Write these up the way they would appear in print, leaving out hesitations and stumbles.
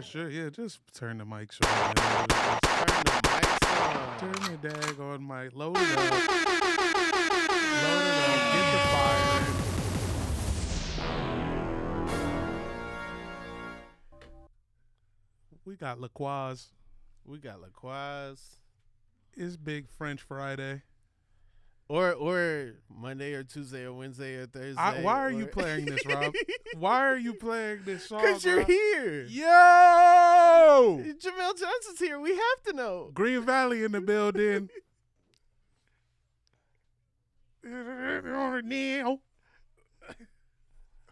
sure. Yeah, just turn the mics on. Turn the mics on. Turn the dag on mic. Load it up. Load it up. Get the fire. We got LaQuaz. We got LaQuaz. It's Big French Friday. Or Monday or Tuesday or Wednesday or Thursday. Why are you playing this, Rob? Why are you playing this song? Because you're here. Yo! Jamel Johnson's here. We have to know. Green Valley in the building.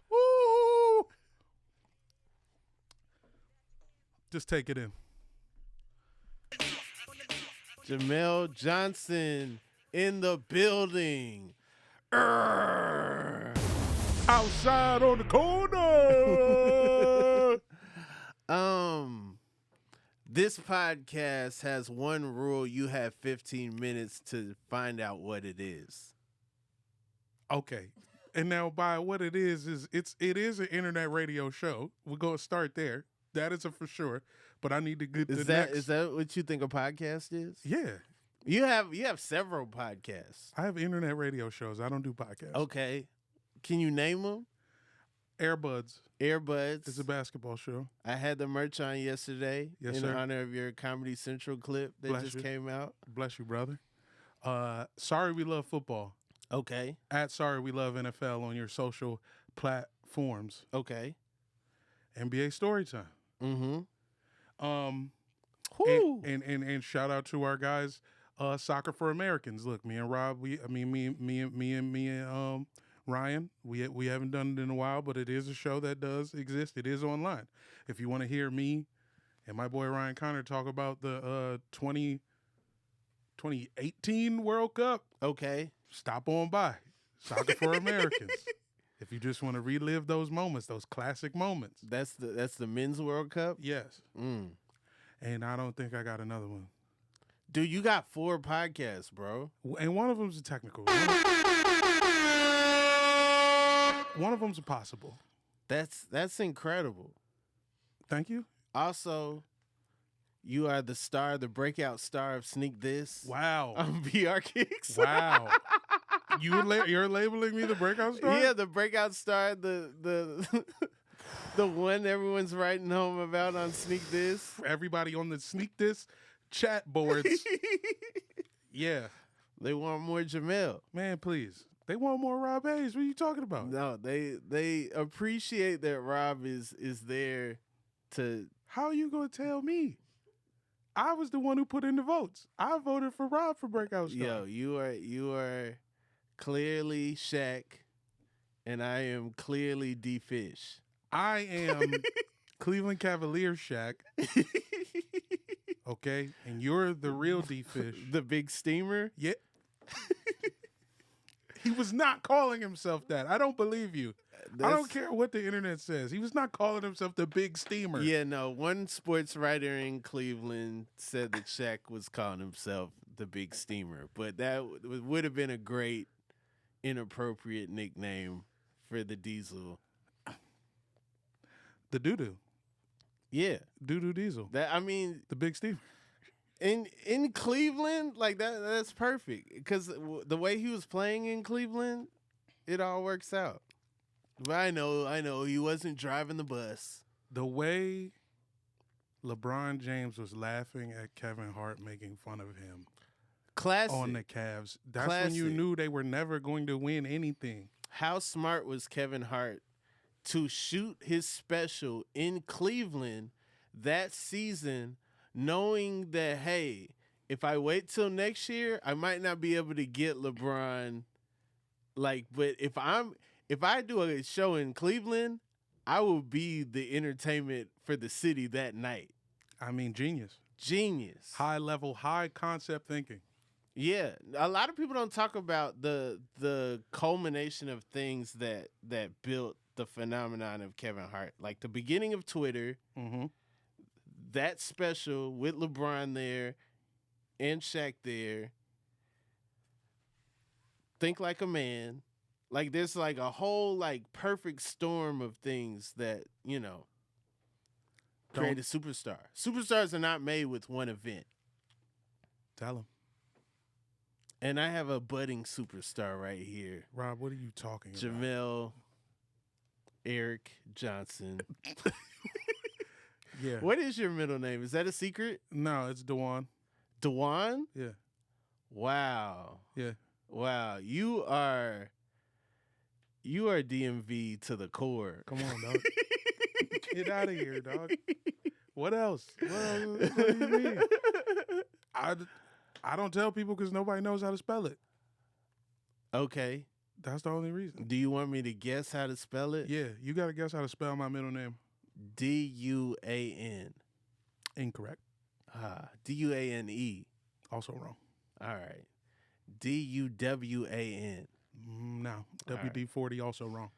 Woo! Just take it in. Jamel Johnson in the building. Outside on the corner. This podcast has one rule. You have 15 minutes to find out what it is. Okay. And now by what it is it is an internet radio show. We're going to start there. That is a for sure. But I need to get Is that what you think a podcast is? Yeah. You have several podcasts. I have internet radio shows. I don't do podcasts. Okay. Can you name them? Airbuds. It's a basketball show. I had the merch on yesterday Yes, in sir. honor of your Comedy Central clip that Bless just you. came out. Bless you, brother. Sorry We Love Football. Okay. At Sorry We Love NFL on your social platforms. Okay. NBA Storytime. Mm-hmm. And shout out to our guys, Soccer for Americans. Look, me and Rob, me and Ryan, we haven't done it in a while, but it is a show that does exist. It is online. If you want to hear me and my boy Ryan Connor talk about the 2018 World Cup, Okay. stop on by. Soccer for Americans. If you just want to relive those moments, those classic moments. That's the Men's World Cup? Yes. And I don't think I got another one. Dude, you got 4 podcasts, bro. And one of them's a technical. One of them's a possible. That's incredible. Thank you. Also, you are the breakout star of Sneak This. Wow. On BR Kicks. Wow. You're labeling me the breakout star? Yeah, the breakout star, the the one everyone's writing home about on Sneak This. Everybody on the Sneak This chat boards. Yeah. They want more Jamel. Man, please. They want more Rob Haze. What are you talking about? No, they appreciate that Rob is there to. How are you going to tell me? I was the one who put in the votes. I voted for Rob for breakout star. Yo, you are clearly Shaq, and I am clearly D Fish. I am Cleveland Cavaliers Shaq. Okay? And you're the real D Fish. The big steamer? Yeah. He was not calling himself that. I don't believe you. I don't care what the internet says. He was not calling himself the big steamer. Yeah, no. One sports writer in Cleveland said that Shaq was calling himself the big steamer, but that would have been a great inappropriate nickname for the Diesel. The doo-doo. Yeah. Doo-doo Diesel. The big steamer. In Cleveland, like that's perfect because the way he was playing in Cleveland, it all works out. But I know he wasn't driving the bus. The way LeBron James was laughing at Kevin Hart making fun of him. Classic. On the Cavs. That's when you knew they were never going to win anything. How smart was Kevin Hart to shoot his special in Cleveland that season, knowing that, hey, if I wait till next year, I might not be able to get LeBron. But if I do a show in Cleveland, I will be the entertainment for the city that night. I mean, genius. High level, high concept thinking. Yeah, a lot of people don't talk about the culmination of things that built the phenomenon of Kevin Hart. Like the beginning of Twitter, that special with LeBron there and Shaq there. Think Like a Man. Like there's like a whole like perfect storm of things that, create a superstar. Superstars are not made with one event. Tell him. And I have a budding superstar right here. Rob, what are you talking about? Jamel Eric Johnson. Yeah. What is your middle name? Is that a secret? No, it's Dewan. Dewan? Yeah. Wow. Yeah. Wow. You are DMV to the core. Come on, dog. Get out of here, dog. What else? What do you mean? I don't tell people because nobody knows how to spell it. Okay. That's the only reason. Do you want me to guess how to spell it? Yeah, you got to guess how to spell my middle name. Duan. Incorrect. Dune. Also wrong. All right. Duwan. No. WD-40 also wrong.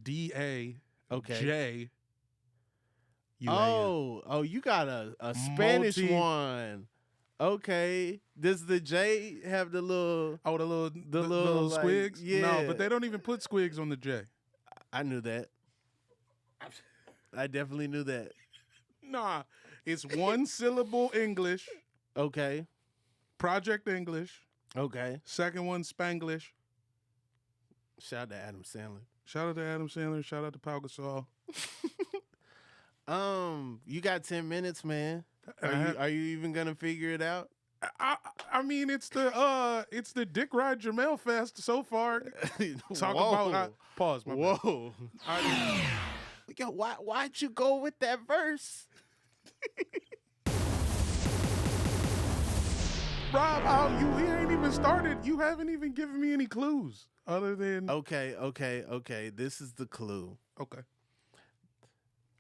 D-A. Okay. J. Oh, you got a Spanish one. Okay. Does the J have the little? Oh, the little like, squigs? yeah. No, but they don't even put squigs on the J. I knew that. I definitely knew that. Nah, it's one syllable English. Okay. Project English. Okay. Second one Spanglish. Shout out to Adam Sandler. Shout out to Adam Sandler. Shout out to Pau Gasol. You got 10 minutes, man. Are you even gonna figure it out? I mean, it's the Dick Ride Jamel Fest so far. Talk about pause. My bad. Whoa. Yo, why'd you go with that verse? Rob, we ain't even started. You haven't even given me any clues other than Okay. This is the clue. okay.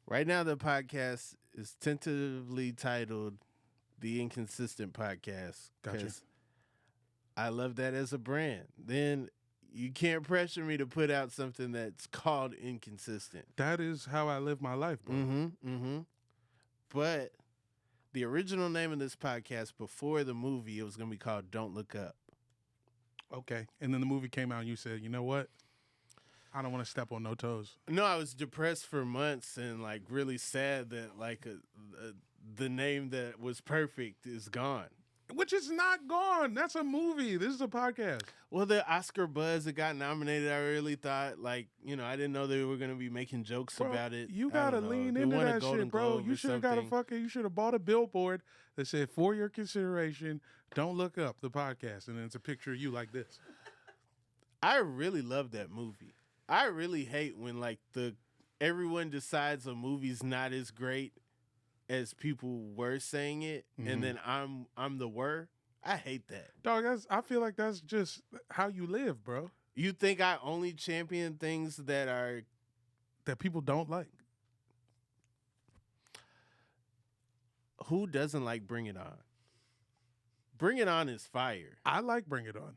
Right now, the podcast is tentatively titled The Inconsistent Podcast. Gotcha. Because I love that as a brand. Then you can't pressure me to put out something that's called inconsistent. That is how I live my life, bro. But the original name of this podcast before the movie, it was going to be called Don't Look Up. Okay. And then the movie came out and you said, you know what? I don't want to step on no toes. No, I was depressed for months and like really sad that like the name that was perfect is gone. Which is not gone. That's a movie. This is a podcast. Well, the Oscar buzz that got nominated, I really thought, like, I didn't know they were going to be making jokes about it. You got to lean They into won a that Golden shit, bro. Globe You or should have got you should have bought a billboard that said, for your consideration, don't look up the podcast. And then it's a picture of you like this. I really love that movie. I really hate when, like, everyone decides a movie's not as great as people were saying it, and then I'm the were. I hate that. Dog, I feel like that's just how you live, bro. You think I only champion things that people don't like? Who doesn't like Bring It On? Bring It On is fire. I like Bring It On.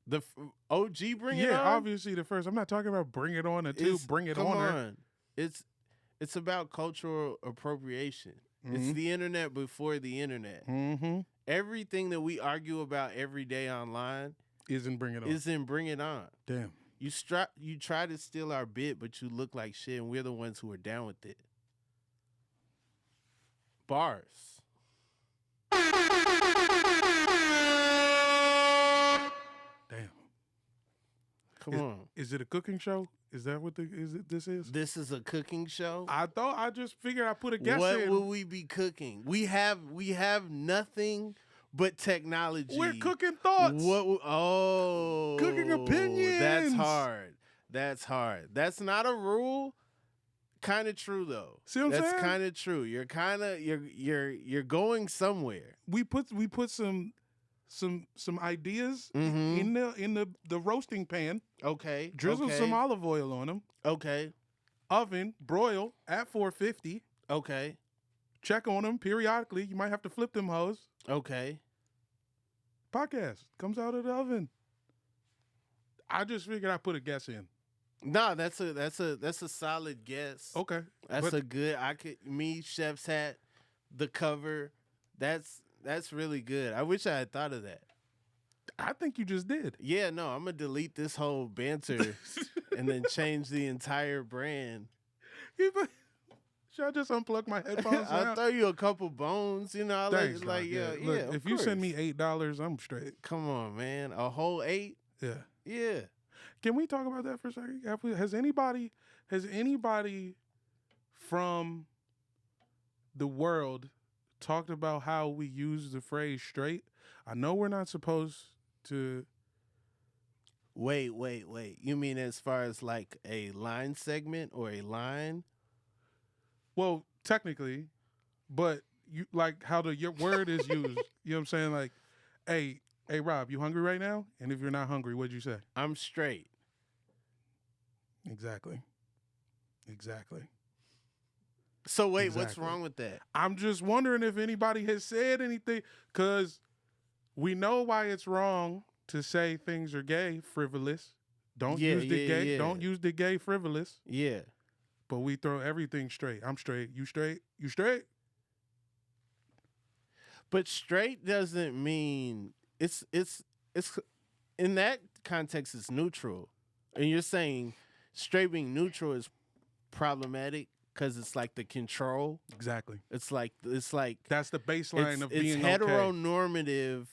The OG Bring It On? Yeah, obviously the first. I'm not talking about Bring It On until Bring It On. Come on. It's about cultural appropriation. It's the internet before the internet. Everything that we argue about every day online isn't Bring It On. Damn. You try to steal our bit, but you look like shit, and we're the ones who are down with it. Bars. Damn. Come on. Is it a cooking show? Is that what this is? This is a cooking show? I just figured I'd put a guess What in. will we be cooking? We have nothing but technology. We're cooking thoughts. Cooking opinions. That's hard. That's not a rule. Kind of true though. See what I'm saying? That's kind of true. You're kind of you're going somewhere. We put some ideas in the roasting pan. Okay. Drizzle some olive oil on them. Okay. Oven, broil at 450. Okay. Check on them periodically. You might have to flip them hoes. Okay. Podcast comes out of the oven. I just figured I'd put a guess in. No, that's a solid guess. Okay. That's a good. Chef's hat, the cover. That's really good. I wish I had thought of that. I think you just did. Yeah, no, I'm gonna delete this whole banter and then change the entire brand. Should I just unplug my headphones now? I'll throw you a couple bones. You know, I Thanks, like dog. yeah. Look, Of if you send course. me $8, I'm straight. Come on, man, a whole 8. Yeah. Yeah. Can we talk about that for a second? Has anybody from the world talked about how we use the phrase straight? I know we're not supposed to. Wait. You mean as far as like a line segment or a line? Well, technically, but you like how your word is used. You know what I'm saying? Like, hey, Rob, you hungry right now? And if you're not hungry, what'd you say? I'm straight. Exactly. So wait, Exactly. what's wrong with that? I'm just wondering if anybody has said anything, because we know why it's wrong to say things are gay, frivolous. Don't use the gay. Yeah. Don't use the gay, frivolous. Yeah. But we throw everything straight. I'm straight. You straight? You straight? But straight doesn't mean it's in that context it's neutral. And you're saying straight being neutral is problematic because it's like the control. Exactly. It's like That's the baseline of being it's heteronormative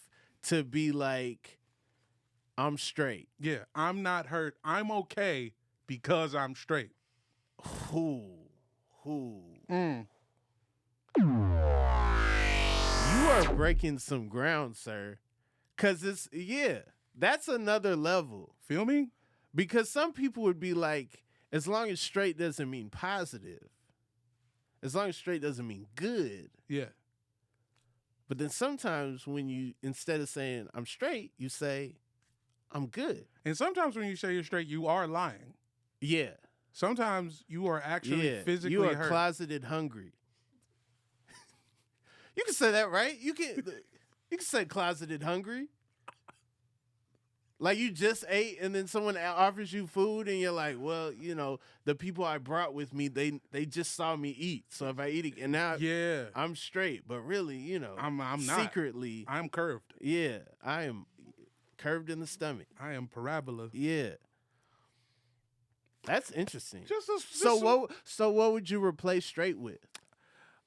to be like I'm straight. Yeah, I'm not hurt. I'm okay because I'm straight. Who? Mm. You are breaking some ground, sir. Cause that's another level. Feel me? Because some people would be like, as long as straight doesn't mean positive, as long as straight doesn't mean good. Yeah. But then sometimes when you, instead of saying I'm straight, you say I'm good. And sometimes when you say you're straight, you are lying. Yeah. Sometimes you are actually physically you are hurt. closeted hungry. You can say that, right? You can say closeted hungry. Like you just ate and then someone offers you food and you're like, well, you know, the people I brought with me, they just saw me eat. So if I eat it, and now I'm straight. But really, you know, I'm not. Secretly, I'm curved. Yeah, I am curved in the stomach. I am parabola. Yeah. That's interesting. So what would you replace straight with?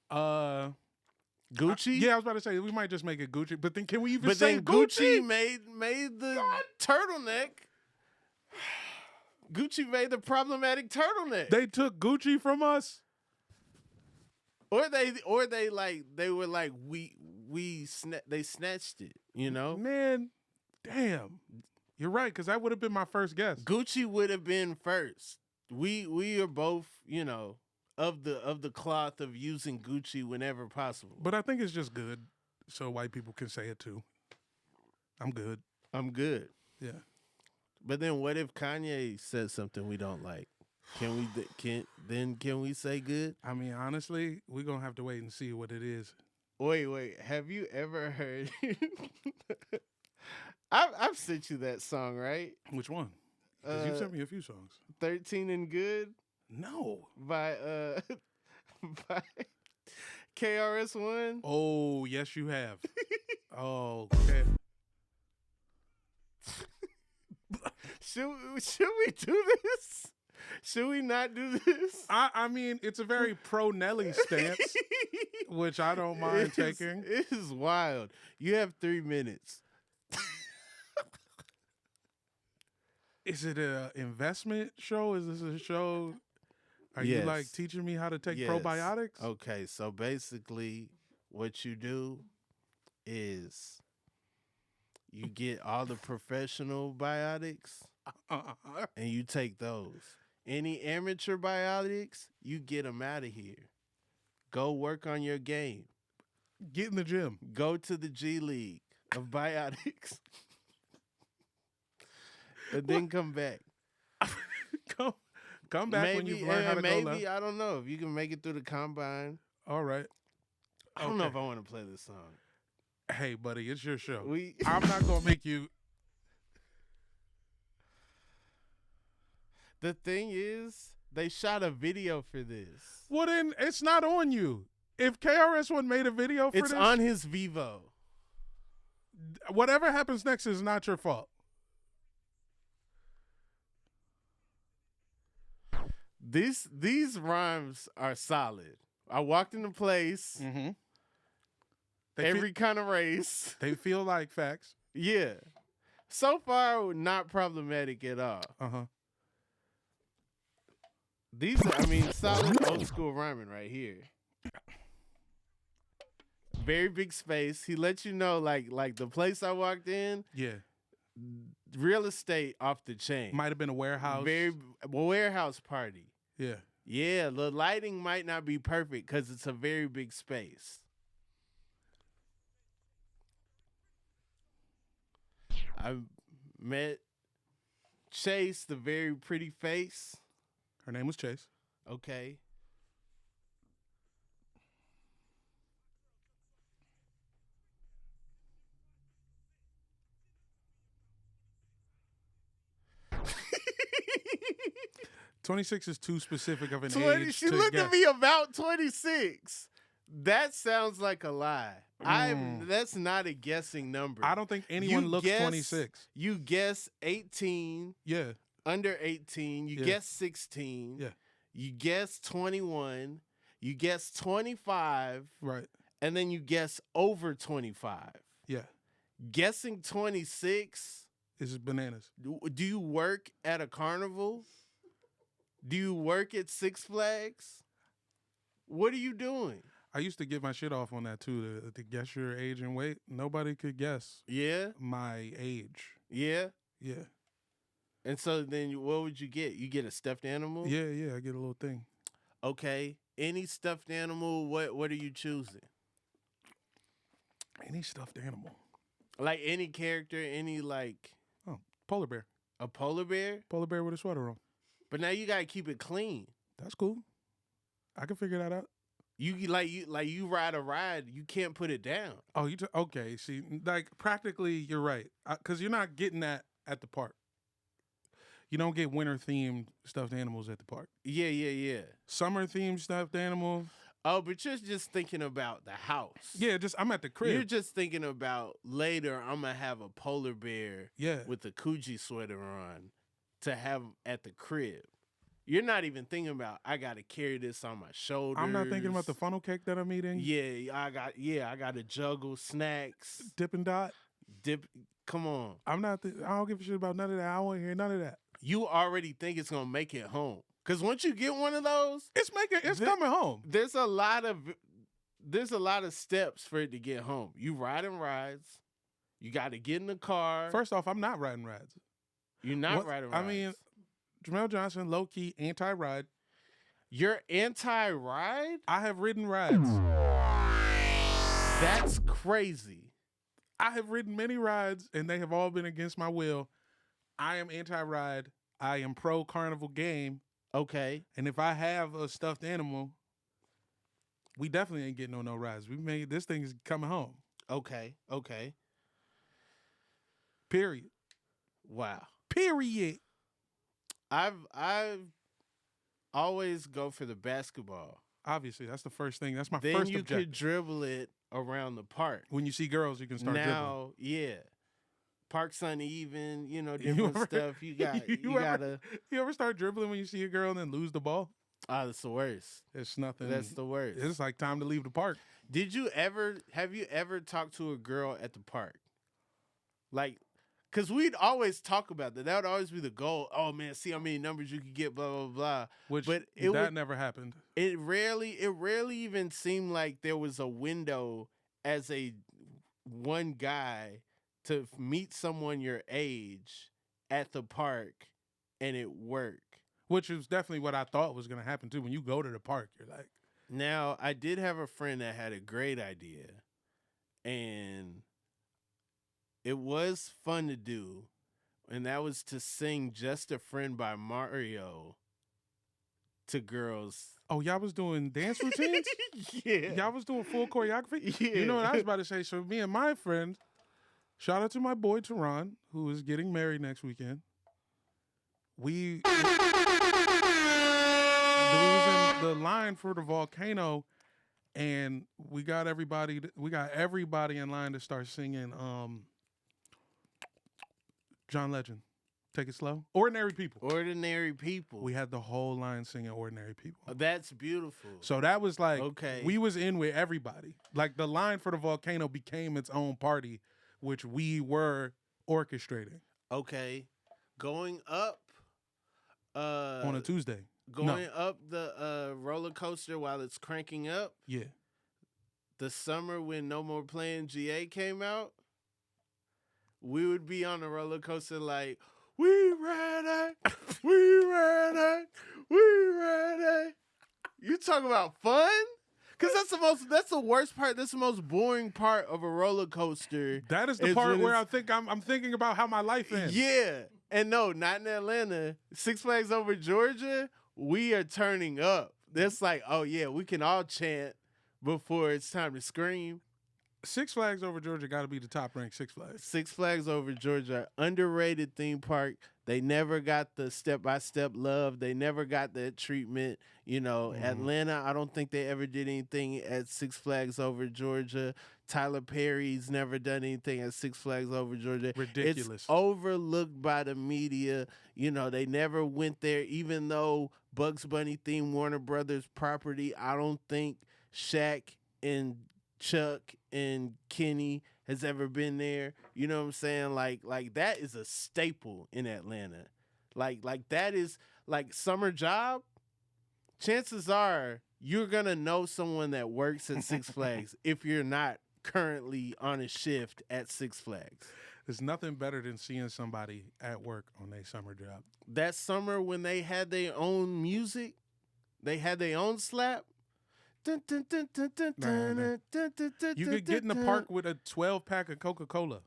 Gucci? I was about to say we might just make it Gucci, but then can we even say Gucci made the turtleneck. Gucci made the problematic turtleneck. They took Gucci from us? Or they were like they snatched it, you know? Man, damn. You're right, because that would have been my first guess. Gucci would have been first. We are both, you know, of the cloth of using Gucci whenever possible. But I think it's just good so white people can say it too. I'm good. Yeah. But then what if Kanye says something we don't like? Can we say good? I mean, honestly, we're going to have to wait and see what it is. Wait. Have you ever heard I've sent you that song, right? Which one? Because you sent me a few songs. 13 and Good? No. By by KRS-One? Oh, yes, you have. Oh, okay. Should we do this? Should we not do this? I mean, it's a very pro Nelly stance, which I don't mind taking. It is wild. You have 3 minutes. Is it an investment show? Is this a show? Are you like teaching me how to take probiotics? Okay, so basically what you do is you get all the professional biotics and you take those. Any amateur biotics, you get them out of here. Go work on your game. Get in the gym. Go to the G League of biotics. And then come back. Come back when you've learned how to go left. Maybe, I don't know, if you can make it through the combine. All right. I don't know if I want to play this song. Hey, buddy, it's your show. I'm not going to make you. The thing is, they shot a video for this. Well, then it's not on you. If KRS-One made a video for this. It's on his Vivo. Whatever happens next is not your fault. These rhymes are solid. I walked into place, Mm-hmm. every kind of race. They feel like facts. Yeah. So far, not problematic at all. Uh-huh. These are, I mean, solid old school rhyming right here. Very big space. He lets you know, like the place I walked in, Yeah. real estate off the chain. Might have been a warehouse. Very warehouse party. Yeah. Yeah, the lighting might not be perfect because it's a very big space. I met Chase, the very pretty face. Her name was Chase. Okay. "26 is too specific of an 20, age she to looked guess. at me about 26. That sounds like a lie. That's not a guessing number. I don't think anyone looks 26. You guess 18, Yeah. under 18. You Yeah. guess 16. Yeah. You guess 21. You guess 25. Right. And then you guess over 25. Yeah. Guessing 26. This is bananas. Do you work at a carnival? Do you work at Six Flags? What are you doing? I used to get my shit off on that too, to guess your age and weight. Nobody could guess Yeah? my age. Yeah? Yeah. And so then what would you get? You get a stuffed animal? Yeah, yeah, I get a little thing. Okay. Any stuffed animal, what are you choosing? Any stuffed animal. Like any character, any like Oh, polar bear. a polar bear? Polar bear with a sweater on. But now you gotta keep it clean. That's cool. I can figure that out. You ride a ride, you can't put it down. Oh, okay. See, like practically, you're right, because you're not getting that at the park. You don't get winter themed stuffed animals at the park. Yeah. Summer themed stuffed animal. Oh, but you're just thinking about the house. Yeah, I'm at the crib. You're just thinking about later I'm gonna have a polar bear with a Coogee sweater on to have at the crib. You're not even thinking about I gotta carry this on my shoulders. I'm not thinking about the funnel cake that I'm eating. Yeah, I gotta juggle snacks. Dippin' Dot. Come on. I don't give a shit about none of that. I don't want to hear none of that. You already think it's gonna make it home. Cause once you get one of those, it's coming home. There's a lot of steps for it to get home. You riding rides. You gotta get in the car. First off, I'm not riding rides. You're not riding rides. I mean, Jamel Johnson, low key anti-ride. You're anti-ride? I have ridden rides. That's crazy. I have ridden many rides, and they have all been against my will. I am anti-ride. I am pro-carnival game. Okay. And if I have a stuffed animal, we definitely ain't getting no rides. This thing is coming home. Okay. Period. Wow. Period. I've always go for the basketball. Obviously, that's the first thing. That's my then first you objective. could dribble it around the park. When you see girls, you can start dribbling. Yeah. Park's uneven, different stuff. You ever start dribbling when you see a girl and then lose the ball? Oh, that's the worst. It's nothing. That's the worst. It's like time to leave the park. Have you ever talked to a girl at the park? Like, because we'd always talk about that. That would always be the goal. Oh, man, see how many numbers you could get, blah, blah, blah. That never happened. It rarely even seemed like there was a window as one guy to meet someone your age at the park and it work. Which is definitely what I thought was going to happen, too. When you go to the park, you're like... Now, I did have a friend that had a great idea, and it was fun to do, and that was to sing Just a Friend by Mario to girls. Oh, y'all was doing dance routines? Yeah. Y'all was doing full choreography? Yeah. You know what I was about to say? So me and my friend, shout out to my boy Teron, who is getting married next weekend. We was in the line for the volcano, and we got everybody in line to start singing John Legend. Take it slow. Ordinary people. Ordinary People. We had the whole line singing Ordinary People. That's beautiful. So that was like, Okay. we was in with everybody. Like the line for the volcano became its own party, which we were orchestrating. Okay. Going up. On a Tuesday. Going up the roller coaster while it's cranking up. Yeah. The summer when No More Playing GA came out, we would be on the roller coaster like, we ready, we ready, we ready. You talk about fun? Cause that's the worst part. That's the most boring part of a roller coaster. That is the part where I'm thinking about how my life ends. Yeah. And no, not in Atlanta. Six Flags Over Georgia, we are turning up. That's like, oh yeah, we can all chant before it's time to scream. Six Flags Over Georgia got to be the top ranked Six Flags. Six Flags Over Georgia, underrated theme park. They never got the step-by-step love. They never got that treatment. You know, Atlanta, I don't think they ever did anything at Six Flags Over Georgia. Tyler Perry's never done anything at Six Flags Over Georgia. Ridiculous. It's overlooked by the media. You know, they never went there, even though Bugs Bunny themed Warner Brothers property. I don't think Shaq and Chuck and Kenny has ever been there. You know what I'm saying? Like that is a staple in Atlanta. Like that is like summer job. Chances are you're gonna know someone that works at Six Flags if you're not currently on a shift at Six Flags. There's nothing better than seeing somebody at work on their summer job. That summer when they had their own music, they had their own slap. You could get in the park with a 12-pack of Coca-Cola.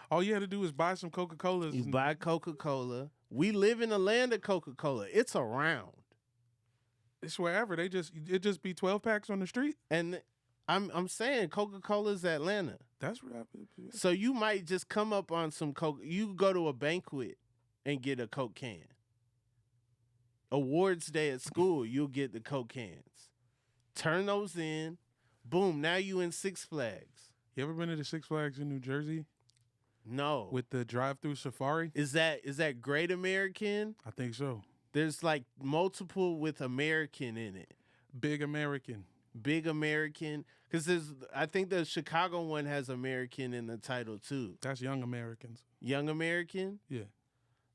All you had to do is buy some Coca-Colas. You buy Coca-Cola. We live in a land of Coca-Cola. It's around. It's wherever. It just be 12 packs on the street. And I'm saying Coca-Cola's Atlanta. That's right. So you might just come up on some Coke. You go to a banquet and get a Coke can. Awards day at school, you'll get the Coke cans. Turn those in. Boom. Now you in Six Flags. You ever been to the Six Flags in New Jersey? No. With the drive-through safari? Is that Great American? I think so. There's like multiple with American in it. Big American. Big American. Because I think the Chicago one has American in the title too. That's Young Americans. Young American? Yeah.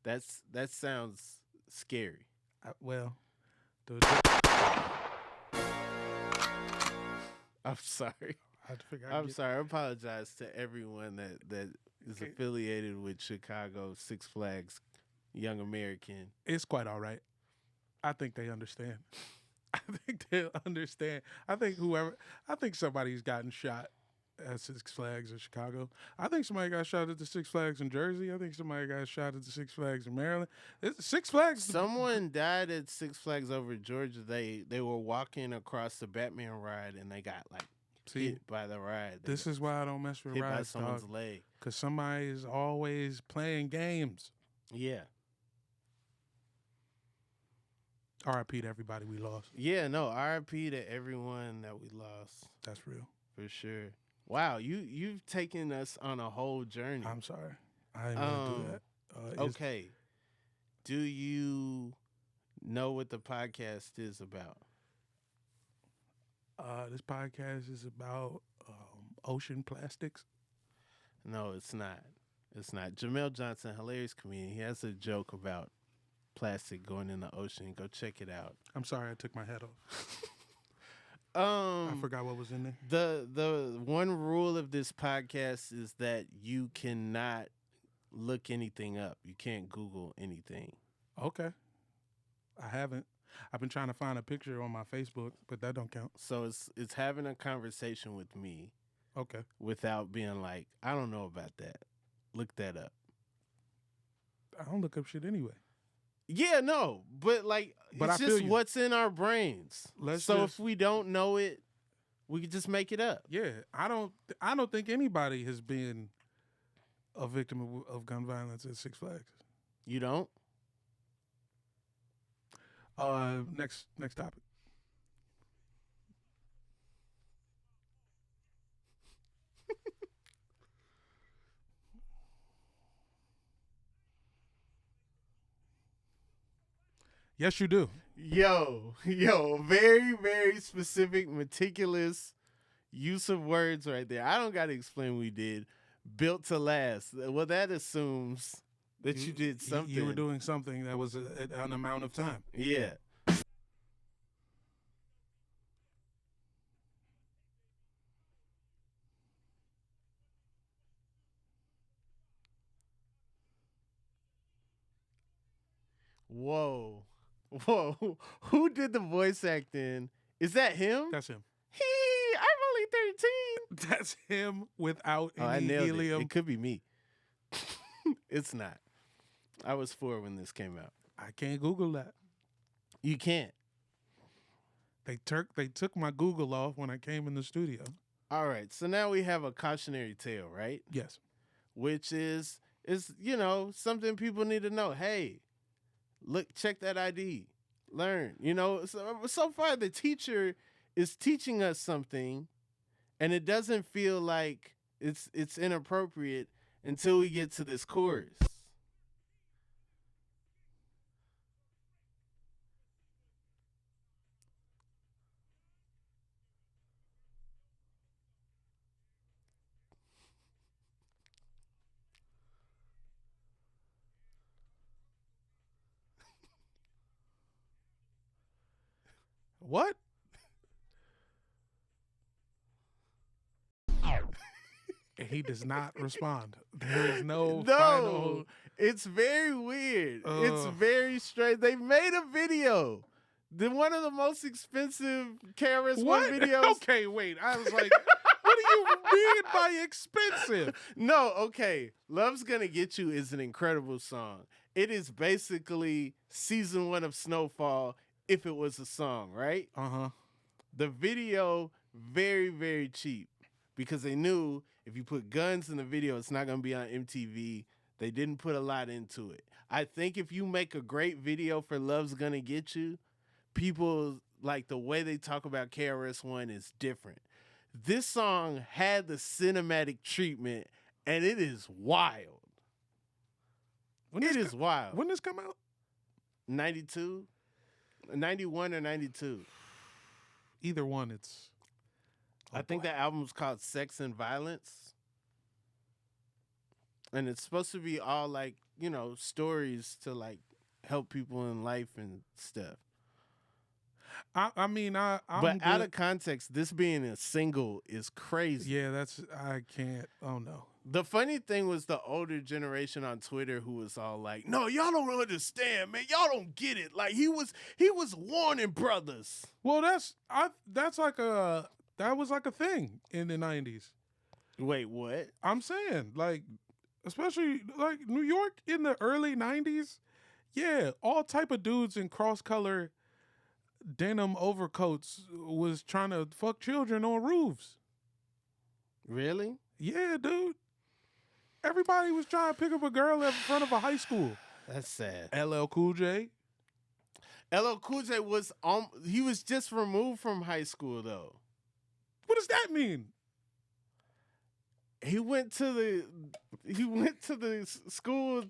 That sounds scary. I'm sorry. I'm sorry. I apologize to everyone that is affiliated with Chicago Six Flags Young American. It's quite all right. I think they understand. I think they'll understand. I think somebody's gotten shot at Six Flags in Chicago. I think somebody got shot at the Six Flags in Jersey. I think somebody got shot at the Six Flags in Maryland. Six Flags. Someone died at Six Flags Over Georgia. They were walking across the Batman ride and they got hit by the ride. This is why I don't mess with hit rides, by someone's leg. Because somebody is always playing games. Yeah. R.I.P. to everybody we lost. Yeah, no, R.I.P. to everyone that we lost. That's real. For sure. Wow, you've taken us on a whole journey. I'm sorry. I didn't mean to do that. Okay. Do you know what the podcast is about? This podcast is about ocean plastics. No, it's not. It's not. Jamel Johnson, hilarious comedian. He has a joke about plastic going in the ocean. Go check it out. I'm sorry I took my hat off. I forgot what was in there. The one rule of this podcast is that you cannot look anything up. You can't Google anything. Okay. I haven't. I've been trying to find a picture on my Facebook, but that don't count. So it's having a conversation with me. Okay. Without being like, I don't know about that. Look that up. I don't look up shit anyway. Yeah, no, but it's just what's in our brains. If we don't know it, we can just make it up. Yeah, I don't think anybody has been a victim of gun violence at Six Flags. You don't? Next topic. Yes, you do. Yo, very, very specific, meticulous use of words right there. I don't got to explain what we did. Built to last. Well, that assumes that you did something. You were doing something that was an amount of time. Yeah. Whoa. Who did the voice acting? Is that him? That's him. I'm only 13. That's him without I any nailed helium. it. It could be me. It's not. I was 4 when this came out. I can't Google that. You can't. They took my Google off when I came in the studio. All right. So now we have a cautionary tale, right? Yes. Which is something people need to know. Hey, look, check that ID. Learn. So far the teacher is teaching us something, and it doesn't feel like it's inappropriate until we get to this chorus. What? He does not respond. There is no final. It's very weird. It's Ugh. very strange. They made a video. One of the most expensive KRS-One What? videos. Okay, wait. I was like, what do you mean by expensive? No, okay. Love's Gonna Get You is an incredible song. It is basically season 1 of Snowfall if it was a song, right? Uh-huh. The video, very, very cheap because they knew if you put guns in the video, it's not going to be on MTV. They didn't put a lot into it. I think if you make a great video for Love's Gonna Get You, people, like, the way they talk about KRS-One is different. This song had the cinematic treatment, and it is wild. It is wild. When did this come out? 92? 91 or 92? Either one, it's... I think that album was called Sex and Violence. And it's supposed to be all like, stories to like help people in life and stuff. I'm but out of context, this being a single is crazy. Yeah, I can't. Oh no. The funny thing was the older generation on Twitter who was all like, "No, y'all don't understand, man. Y'all don't get it. Like he was warning brothers." Well, that was like a thing in the 90s. Wait, what? I'm saying, like, especially like New York in the early 90s. Yeah, all type of dudes in cross-color denim overcoats was trying to fuck children on roofs. Really? Yeah, dude. Everybody was trying to pick up a girl in front of a high school. That's sad. LL Cool J. LL Cool J was he was just removed from high school though. What does that mean? He went to the school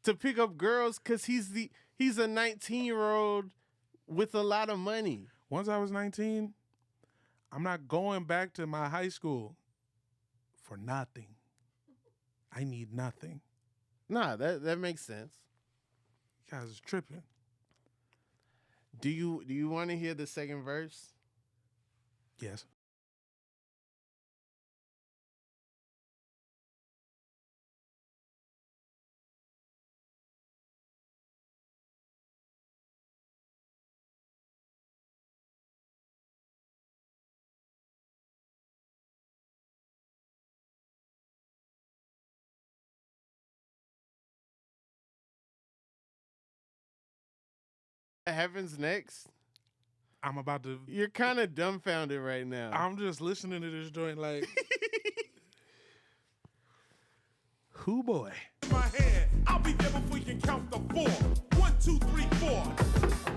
to pick up girls because he's a 19-year-old with a lot of money. Once I was 19, I'm not going back to my high school for nothing. I need nothing. Nah, that makes sense. You guys is tripping. Do you want to hear the second verse? Yes. What happens next? I'm about to. You're kind of dumbfounded right now. I'm just listening to this joint like. Who boy? My hand, I'll be there before you can count the 4. 1, 2, 3, 4.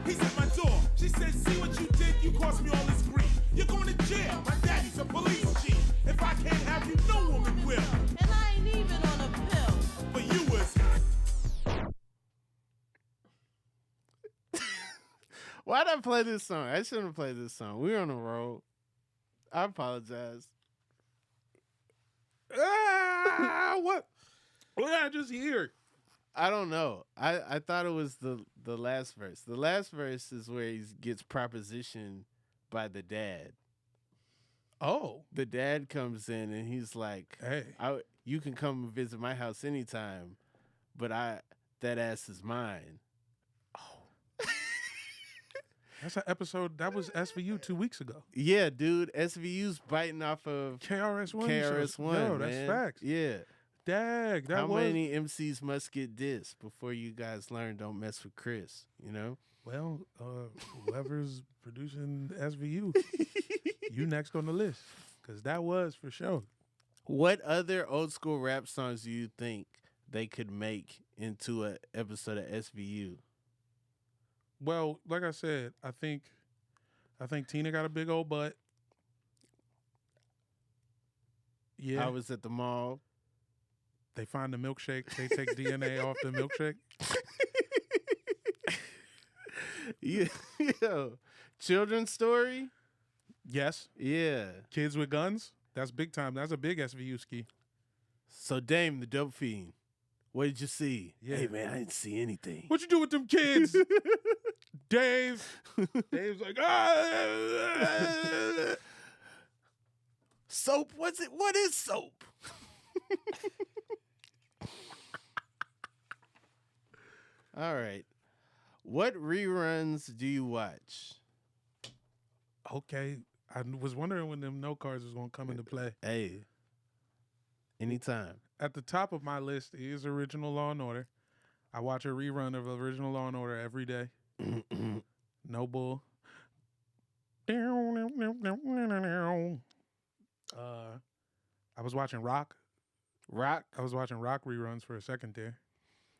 He's at my door. She said, "See what you did? You caused me all this grief. You're going to jail. My daddy's a police chief. If I can't have you, no woman will. And I ain't even on a pill." But you was. play this song. I shouldn't have played this song. We're on the road. I apologize. What? What did I just hear? I don't know. I thought it was the last verse. The last verse is where he gets propositioned by the dad. Oh, The dad comes in and he's like, hey. you can come visit my house anytime, but that ass is mine. That's an episode. That was SVU 2 weeks ago. Yeah, dude. SVU's biting off of KRS-One. KRS-One. Yo, that's man. facts. Yeah. Dag, that How was. many MCs must get dissed before you guys learn don't mess with Chris, you know? Well, whoever's producing SVU, you next on the list. Because that was for sure. What other old school rap songs do you think they could make into an episode of SVU? Well, like I said, I think Tina got a big old butt. Yeah. I was at the mall. They find the milkshake. They take DNA off the milkshake. Yeah. Children's story? Yes. Yeah. Kids with guns. That's big time. That's a big SVU ski. So Dame the dope fiend. What did you see? Yeah. Hey man, I didn't see anything. What you do with them kids? Dave's like, Soap? What's it? What is soap? All right. What reruns do you watch? okay. I was wondering when them note cards was going to come into play. Hey. Anytime. At the top of my list is Original Law and Order. I watch a rerun of Original Law and Order every day. No bull. I was watching Rock. Rock. I was watching Rock reruns for a second there.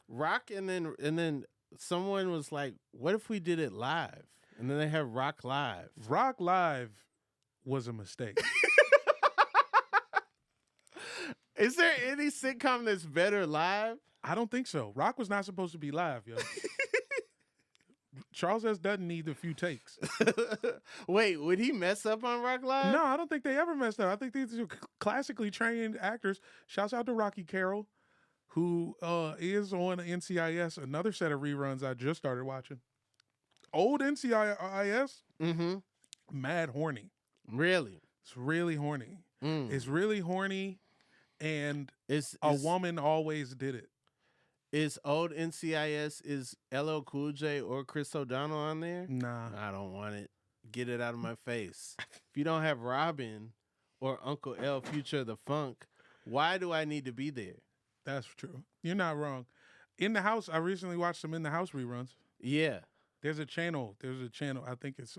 Rock and then someone was like, what if we did it live? And then they have Rock Live. Rock Live was a mistake. Is there any sitcom that's better live? I don't think so. Rock was not supposed to be live, yo. Charles S. Dutton needs a few takes. Wait, would he mess up on Rock Live? No, I don't think they ever messed up. I think these are classically trained actors. Shouts out to Rocky Carroll, who is on NCIS, another set of reruns I just started watching. Old NCIS, Mm-hmm. mad horny. Really? It's really horny. Mm. It's really horny, and Is a woman always did it. Is old NCIS, is LL Cool J or Chris O'Donnell on there? Nah. I don't want it. Get it out of my face. If you don't have Robin or Uncle L, Future of the Funk, why do I need to be there? That's true. You're not wrong. In the House, I recently watched some In the House reruns. Yeah. There's a channel. I think it's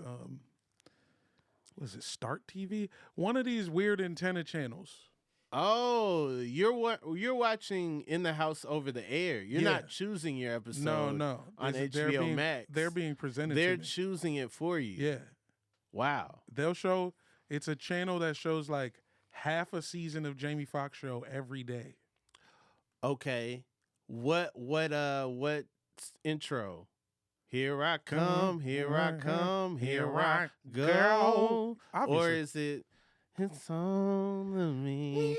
was it Start TV? One of these weird antenna channels. Oh, you're watching In the House over the air. You're Yeah. not choosing your episode. No. On They're HBO being, Max. They're being presented They're to me. choosing it for you. Yeah. Wow. They'll show, it's a channel that shows like half a season of Jamie Foxx show every day. Okay. What intro? Here I come, here I come, here I go. Or Obviously. is it it's all of me,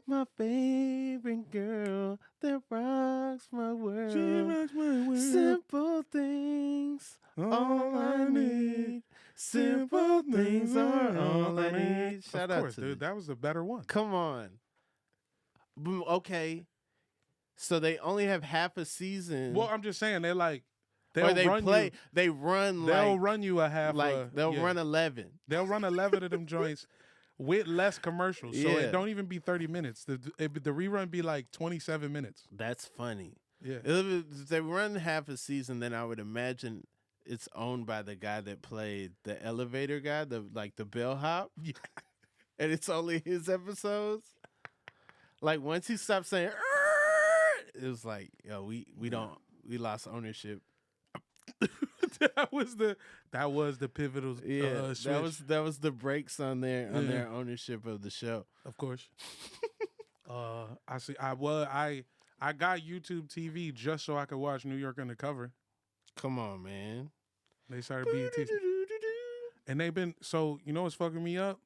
my favorite girl that rocks my world. She rocks my world. Simple things, all I need. Simple things are all I need. Shout of out course, to dude. That was the better one. Come on. Okay. So they only have half a season. Well, I'm just saying, they're like, or they run play. you, They run they'll like run you a half. they'll yeah. run 11. They'll run 11 of them joints with less commercials. So Yeah. it don't even be 30 minutes. The rerun be like 27 minutes. That's funny. Yeah. If they run half a season, then I would imagine it's owned by the guy that played the elevator guy, the bellhop. Yeah. And it's only his episodes. Like once he stopped saying, it was like, yo, we lost ownership. that was the pivotal Yeah, switch. that was the brakes on their ownership of the show. Of course. I see. I got YouTube TV just so I could watch New York Undercover. Come on, man. They started BET. And they've been, so, you know what's fucking me up?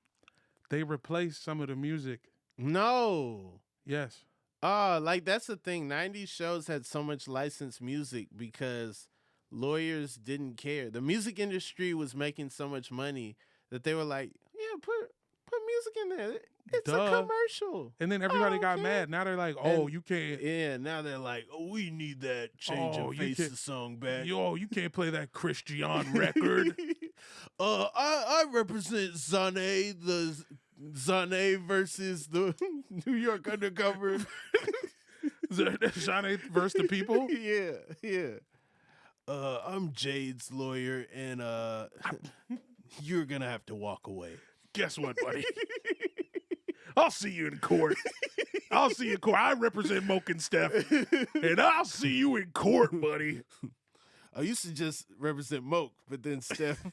They replaced some of the music. No. Yes. Like that's the thing. 90s shows had so much licensed music because lawyers didn't care. The music industry was making so much money that they were like, yeah, put music in there. It's a commercial. And then everybody got care. mad. Now they're like, oh, And- you can't. Yeah, now they're like, oh, we need that change Oh, of you faces can't- song back. Yo, you can't play that Christian record. I represent Zane, the Zane versus the New York Undercover. Shane versus the people. Yeah. I'm Jade's lawyer, and you're gonna have to walk away. Guess what, buddy? I'll see you in court. I'll see you in court. I represent Moke and Steph, and I'll see you in court, buddy. I used to just represent Moke, but then Steph.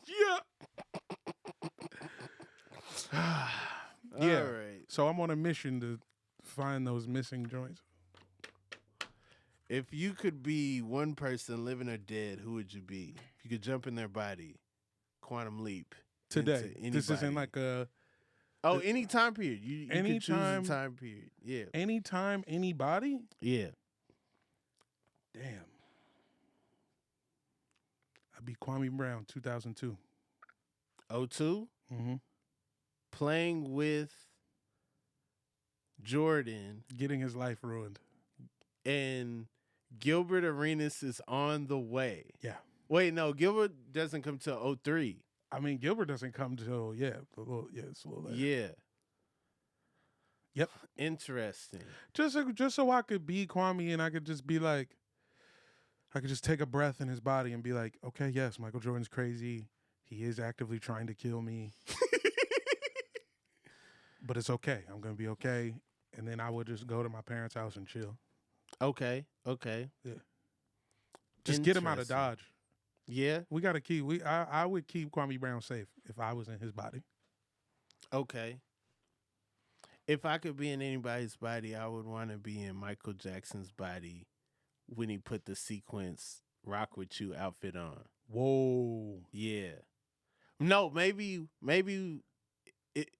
Yeah. All right. So I'm on a mission to find those missing joints. If you could be one person, living or dead, who would you be? If you could jump in their body, quantum leap. Today. into This isn't anybody. like a Any time period. You could choose a time period. Yeah. anytime, anybody. Yeah. Damn. I'd be Kwame Brown, 2002. 02, Mm-hmm. playing with Jordan, Getting his life ruined. and Gilbert Arenas is on the way. Yeah. Wait, no, Gilbert doesn't come till 03. I mean, Gilbert doesn't come till it's a little later. Yeah. Yep. Interesting. Just so I could be Kwame and I could just be like, I could just take a breath in his body and be like, okay, yes, Michael Jordan's crazy. He is actively trying to kill me. But it's okay. I'm going to be okay. And then I would just go to my parents' house and chill. Okay. Just get him out of Interesting. Dodge. Yeah. We got to keep, I would keep Kwame Brown safe if I was in his body. Okay. If I could be in anybody's body, I would want to be in Michael Jackson's body when he put the sequence "Rock With You" outfit on. Whoa. Yeah. No, maybe it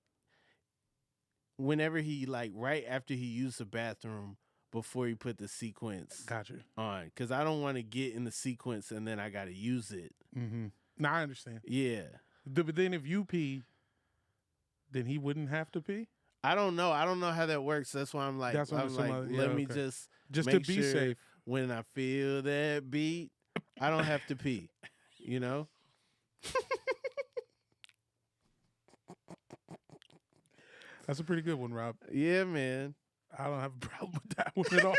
whenever he like right after he used the bathroom before he put the sequence Gotcha. on, because I don't want to get in the sequence and then I got to use it. Mm-hmm. Now I understand. Yeah. But then if you pee, then he wouldn't have to pee? I don't know how that works. That's why I'm like, That's what I'm some like, other- yeah, let me okay. just To make be sure safe. when I feel that beat, I don't have to pee. You know? That's a pretty good one, Rob. Yeah, man. I don't have a problem with that one at all.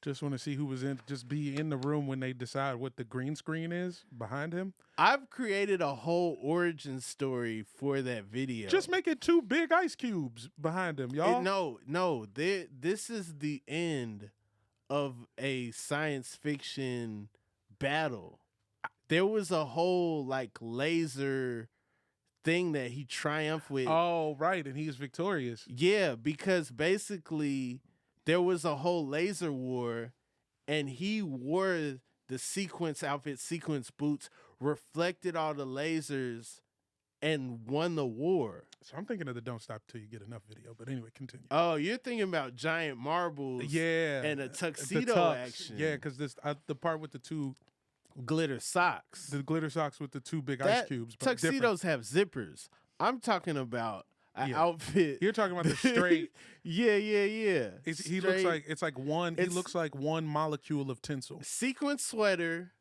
Just want to see who was in, just be in the room when they decide what the green screen is behind him. I've created a whole origin story for that video. Just make it two big ice cubes behind him, y'all. No. This is the end of a science fiction battle. There was a whole like laser thing that he triumphed with. Oh, right. And he's victorious. Yeah, because basically there was a whole laser war and he wore the sequence outfit, sequence boots, reflected all the lasers and won the war. So I'm thinking of the Don't Stop Till You Get Enough video. But anyway, continue. Oh, you're thinking about giant marbles Yeah. and a The tuxedo tux. action. Yeah, because the part with the two, Glitter socks. the glitter socks with the two big ice That cubes. But different. tuxedos have zippers. I'm talking about an Yeah. outfit. You're talking about the straight. Yeah. He looks Straight like it's like one. He It's- looks like one molecule of tinsel. sequence sweater,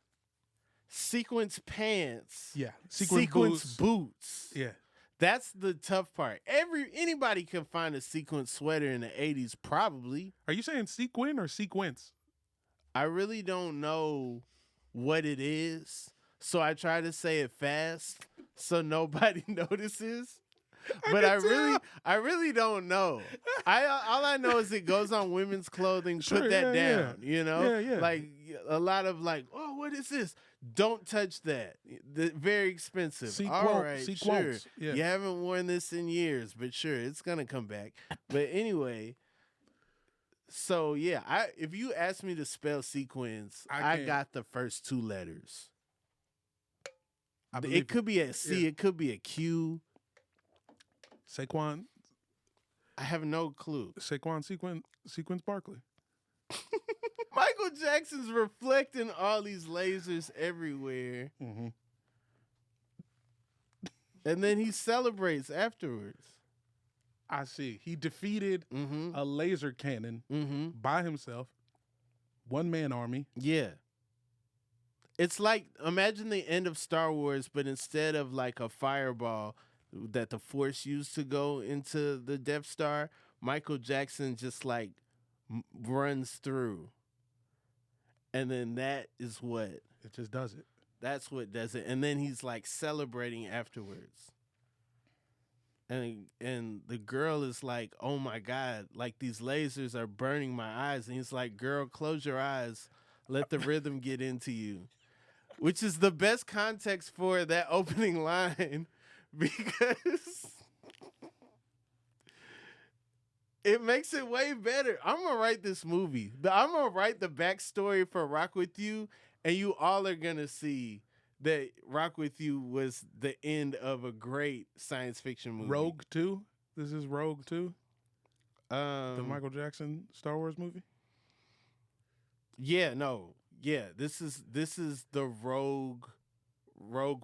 sequence pants, Yeah, sequence boots. Yeah, That's the tough part. Anybody can find a sequence sweater in the 80s, probably. are you saying sequin or sequence? I really don't know what it is, so I try to say it fast so nobody notices. But I really don't know. All I know is it goes on women's clothing. Sure, put that yeah, down, you know. Yeah. Like a lot of like, oh, what is this? Don't touch that. Very expensive. All right, sure. sequence. Yeah. You haven't worn this in years, but sure, it's gonna come back. But anyway, So yeah, if you ask me to spell sequence, I I can't. got the first 2 letters. I believe It could be a C, Yeah. it could be a Q. Saquon I have no clue. Sequence Barkley. Michael Jackson's reflecting all these lasers everywhere, Mm-hmm. and then he celebrates afterwards. I see. He defeated Mm-hmm. a laser cannon Mm-hmm. by himself. One-man army. Yeah. It's like, imagine the end of Star Wars, but instead of like a fireball that the Force used to go into the Death Star, Michael Jackson just like runs through. And then that is what, It just does it. that's what does it. And then he's like celebrating afterwards. And the girl is like, oh my God, like these lasers are burning my eyes. And he's like, girl, close your eyes. Let the rhythm get into you. Which is the best context for that opening line because it makes it way better. I'm going to write this movie. I'm going to write the backstory for Rock With You, and you all are going to see that Rock With You was the end of a great science fiction movie. Rogue 2. This is Rogue 2, the Um, Michael Jackson Star Wars movie. Yeah, no. Yeah, this is the Rogue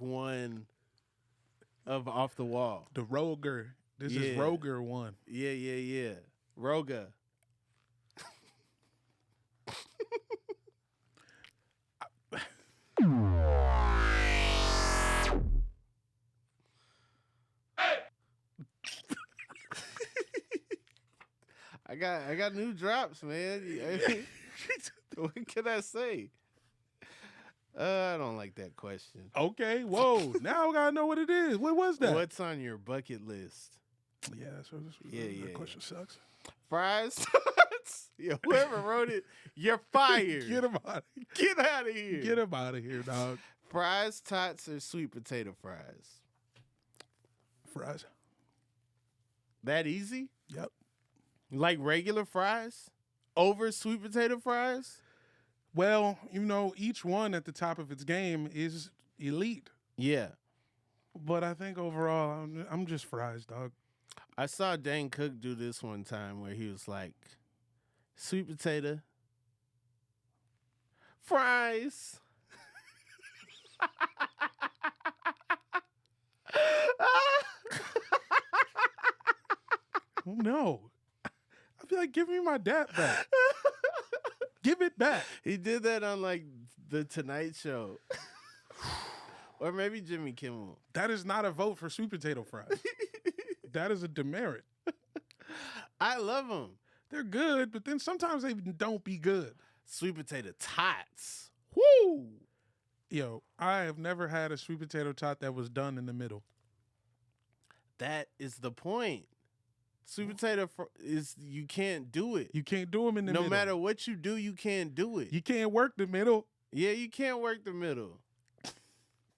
One of Off the Wall. The Roger. This is Yeah. Roger 1. Yeah. Roga. I got new drops, man. What can I say? I don't like that question. Okay, whoa. Now I gotta know what it is. What was that? What's on your bucket list? Yeah, so this Yeah. that question sucks. Fries? Yeah, whoever wrote it, you're fired. Get him out. Get out of here. Get him out of here, dog. Fries, tots, or sweet potato fries? Fries. That easy? Yep. Like regular fries over sweet potato fries? Well, each one at the top of its game is elite. Yeah. But I think overall, I'm just fries, dog. I saw Dane Cook do this one time where he was like, sweet potato, fries. Oh, no. I feel like, give me my dap back. Give it back. He did that on like the Tonight Show. Or maybe Jimmy Kimmel. That is not a vote for sweet potato fries. That is a demerit. I love them. They're good, but then sometimes they don't be good. Sweet potato tots. Woo! Yo, I have never had a sweet potato tot that was done in the middle. That is the point. Sweet potato is, you can't do it. You can't do them in the middle. No matter what you do, you can't do it. You can't work the middle. Yeah, you can't work the middle.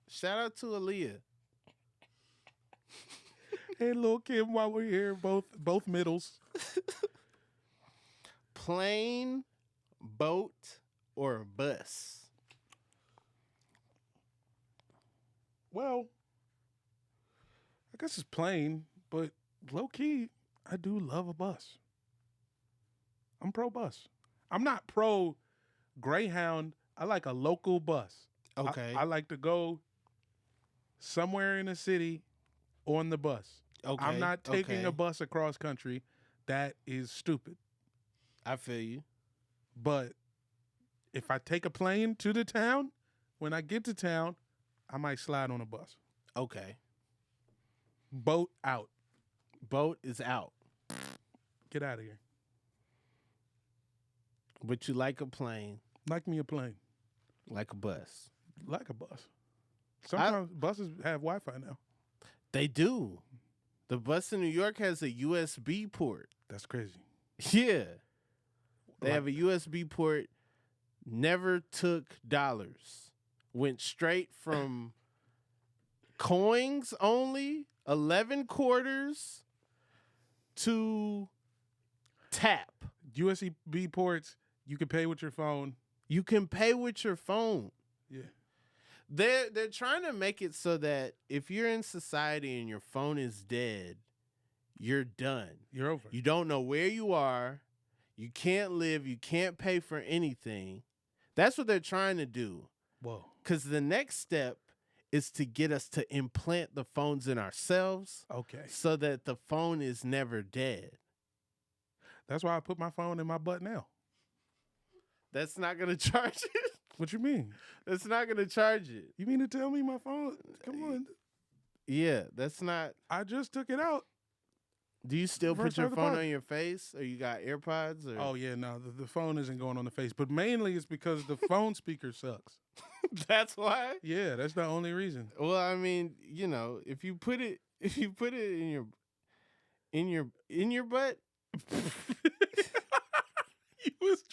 Shout out to Aaliyah. Hey, Lil' Kim, while we're here, both middles. Plane, boat, or bus? Well, I guess it's plain, but low key, I do love a bus. I'm pro bus. I'm not pro Greyhound. I like a local bus. Okay. I like to go somewhere in the city on the bus. Okay. I'm not taking okay. a bus across country. That is stupid. I feel you. But if I take a plane to the town, when I get to town, I might slide on a bus. Okay. Boat out. Boat is out. Get out of here. But you like a plane, Like me a plane. like a bus. Like a bus. Sometimes buses have Wi-Fi now. They do. The bus in New York has a USB port. That's crazy. Yeah. They Like- have a USB port, never took dollars. Went straight from coins only, 11 quarters, to tap. USB ports, you can pay with your phone. You can pay with your phone. Yeah. They're trying to make it so that if you're in society and your phone is dead, you're done. You're over. You don't know where you are. You can't live. You can't pay for anything. That's what they're trying to do. Whoa. Because the next step is to get us to implant the phones in ourselves Okay. so that the phone is never dead. That's why I put my phone in my butt now. That's not going to charge it. What you mean? That's not going to charge it. You mean to tell me my phone? Come on. Yeah, that's not. I just took it out. Do you still First put your of the phone pod. on your face, or you got AirPods? Or? Oh, yeah, no, the phone isn't going on the face. But mainly it's because the phone speaker sucks. That's why. Yeah, that's the only reason. Well, I mean, you know, if you put it in your butt, You was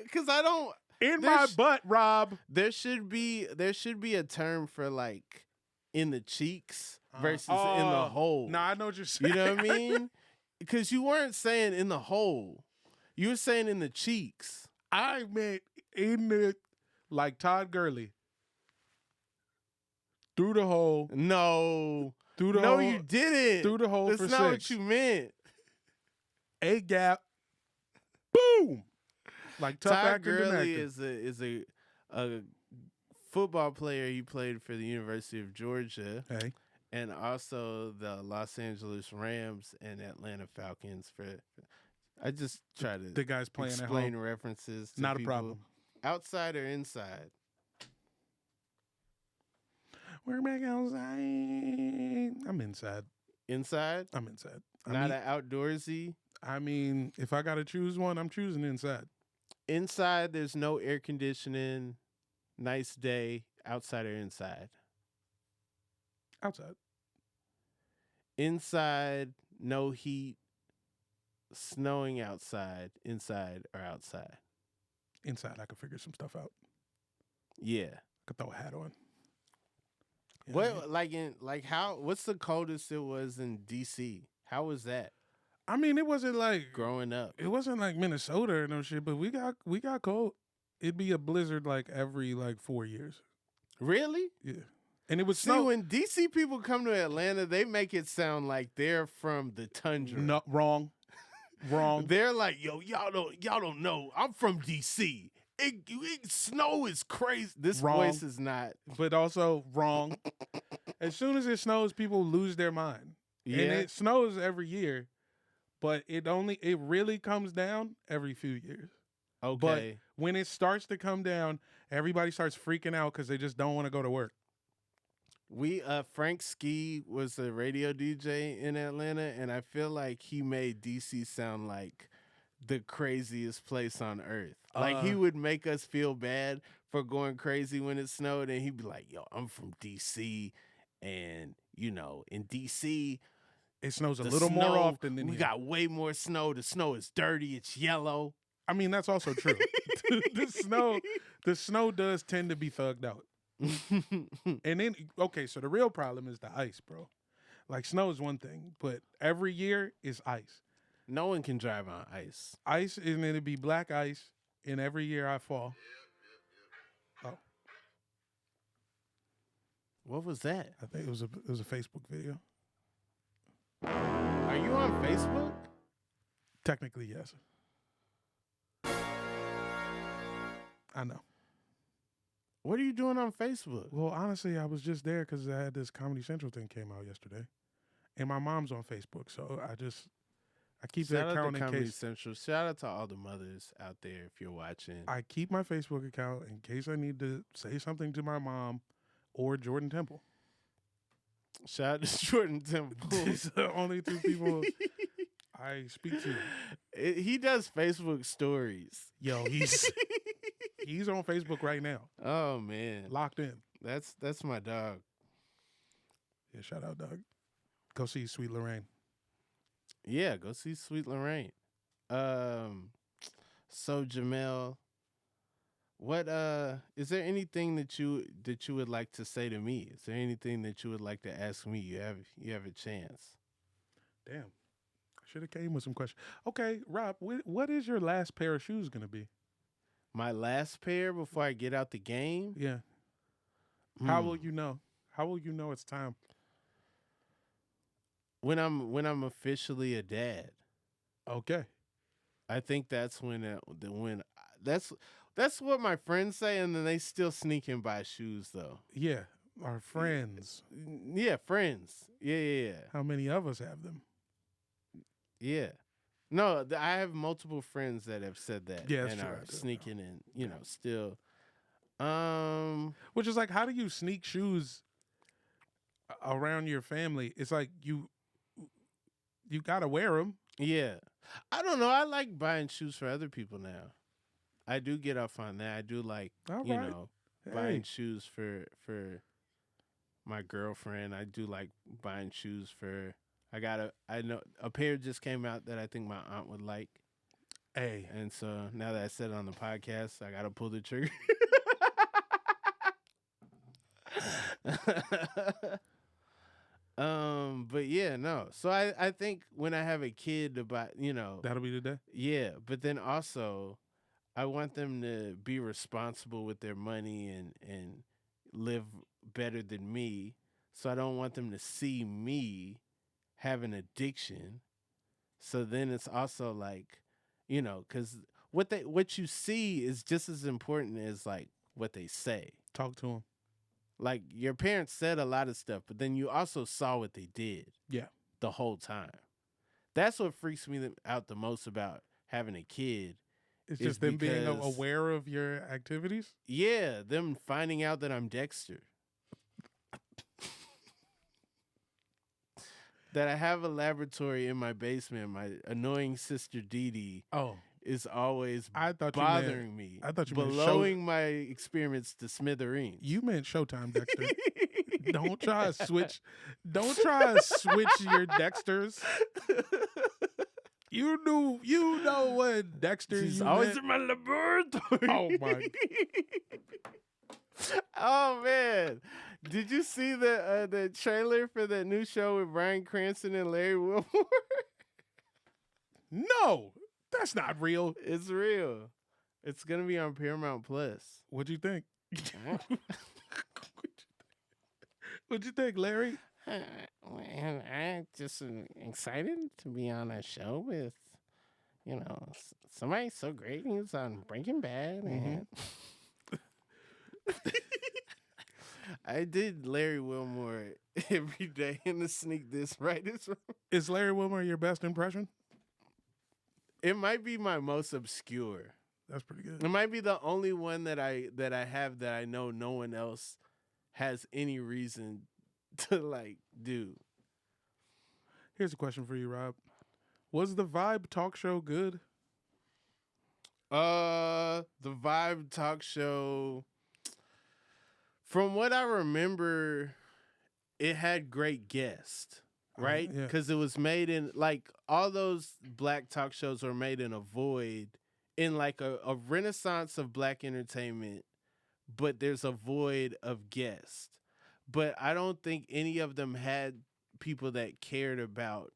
because I don't. in my There's- butt, Rob. There should be a term for like in the cheeks versus in the Oh, hole. Nah, I know what you're saying. You know what I mean? Because you weren't saying in the hole. You were saying in the cheeks. I meant in the, like Todd Gurley. Through the hole. No. Through the No, hole. you didn't. Through the hole That's for not six. what you meant. A gap. Boom. Like tough Todd acting Gurley acting. is a football player. He played for the University of Georgia Hey. and also the Los Angeles Rams and Atlanta Falcons. I just try to The guy's playing at explain home. references to Not a people. problem. Outside or inside? We're back outside. I'm inside. Inside? I'm inside. Not an outdoorsy? I mean, if I got to choose one, I'm choosing inside. Inside, there's no air conditioning. Nice day. Outside or inside? Outside. Inside, no heat. Snowing outside. Inside or outside? Inside, I could figure some stuff out. Yeah. I could throw a hat on. You know what I mean? What what's the coldest it was in DC? How was that I mean, it wasn't like growing up? it wasn't like Minnesota or no shit, but we got cold. It'd be a blizzard like every 4 years. Really? Yeah, and it was See, snow. when DC people come to Atlanta, they make it sound like they're from the tundra. No, wrong. They're like, yo, y'all don't know. I'm from DC. Snow is crazy. This Wrong. voice is not. But also wrong. As soon as it snows, people lose their mind. Yeah. And it snows every year, but it really comes down every few years. Okay. But when it starts to come down, everybody starts freaking out because they just don't want to go to work. Frank Ski was a radio DJ in Atlanta, and I feel like he made DC sound like the craziest place on earth. Like he would make us feel bad for going crazy when it snowed, and he'd be like, "Yo, I'm from DC, and in DC, It snows a the little more snow- often than we here. got way more snow. The snow is dirty. It's yellow." I mean, that's also true. the snow does tend to be thugged out. And then, okay, so the real problem is the ice, bro. Like, snow is one thing, but every year is ice. No one can drive on ice. Ice, and it'd be black ice, and every year I fall. Oh, What was that? I think it was a Facebook video. Are you on Facebook? Technically, yes. I know. What are you doing on Facebook? Well, honestly, I was just there because I had this Comedy Central thing came out yesterday, and my mom's on Facebook, so I keep Shout that out account to in Comedy case. Central. Shout out to all the mothers out there if you're watching. I keep my Facebook account in case I need to say something to my mom or Jordan Temple. Shout out to Jordan Temple. These are the only two people I speak to. He does Facebook stories. Yo, he's on Facebook right now, Oh man, locked in. that's my dog. Yeah, shout out, dog. Go see Sweet Lorraine. Yeah, go see Sweet Lorraine. So Jamel, what is there anything that you would like to say to me? Is there anything that you would like to ask me? You have a chance. Damn, I Should have came with some questions. Okay, Rob, what is your last pair of shoes gonna be? My last pair before I get out the game. Yeah. How will you know? How will you know it's time? When I'm officially a dad. Okay. I think that's when that's what my friends say, and then they still sneak and buy shoes though. Yeah. Our friends. Yeah, friends. Yeah. How many of us have them? Yeah. No, I have multiple friends that have said that Yeah, that's and true. are I do. sneaking and still. Which is like, how do you sneak shoes around your family? It's like you gotta wear them. Yeah. I don't know. I like buying shoes for other people now. I do get off on that. I do like All you right. know Hey. buying shoes for my girlfriend. I do like buying shoes for. I know a pair just came out that I think my aunt would like, Hey. and so now that I said it on the podcast, I gotta pull the trigger. But yeah, no. So I think when I have a kid about That'll be the day. yeah, but then also I want them to be responsible with their money and live better than me. So I don't want them to see me have an addiction. So then it's also like, because what you see is just as important as like what they say. Talk to them. Like your parents said a lot of stuff, but then you also saw what they did. Yeah. The whole time. That's what freaks me out the most about having a kid. It's Is just them being because- aware of your activities. Yeah, them finding out that I'm Dexter. That I have a laboratory in my basement. My annoying sister Dee Dee Oh, is always I thought bothering me. I thought you meant blowing my experiments to smithereens. you meant Showtime, Dexter. Don't try to switch. Don't try to switch your Dexters. You know what Dexter. She's you always meant. in my laboratory. Oh my! Oh man, did you see the trailer for that new show with Bryan Cranston and Larry Wilmore? No, that's not real. It's real. It's gonna be on Paramount Plus. What'd you think? What'd you think, Larry? I'm just excited to be on a show with, somebody so great. He was on Breaking Bad. And I did Larry Wilmore every day in the Sneak This Right. Is Larry Wilmore your best impression? It might be my most obscure. That's pretty good. It might be the only one that I have that I know no one else has any reason to like do. Here's a question for you, Rob. Was the Vibe talk show good? The Vibe talk show, from what I remember, it had great guests, right? Yeah. Because it was made in, like, all those black talk shows were made in a void, in like a renaissance of black entertainment, but there's a void of guests. But I don't think any of them had people that cared about,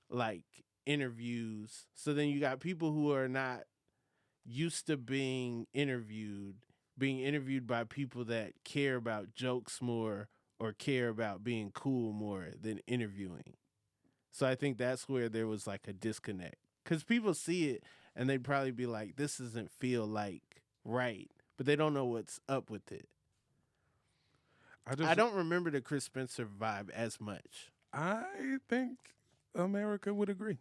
like, interviews. So then you got people who are not used to being interviewed by people that care about jokes more or care about being cool more than interviewing. So I think that's where there was like a disconnect. Because people see it and they'd probably be like, this doesn't feel like right. But they don't know what's up with it. I don't remember the Chris Spencer vibe as much. I think America would agree.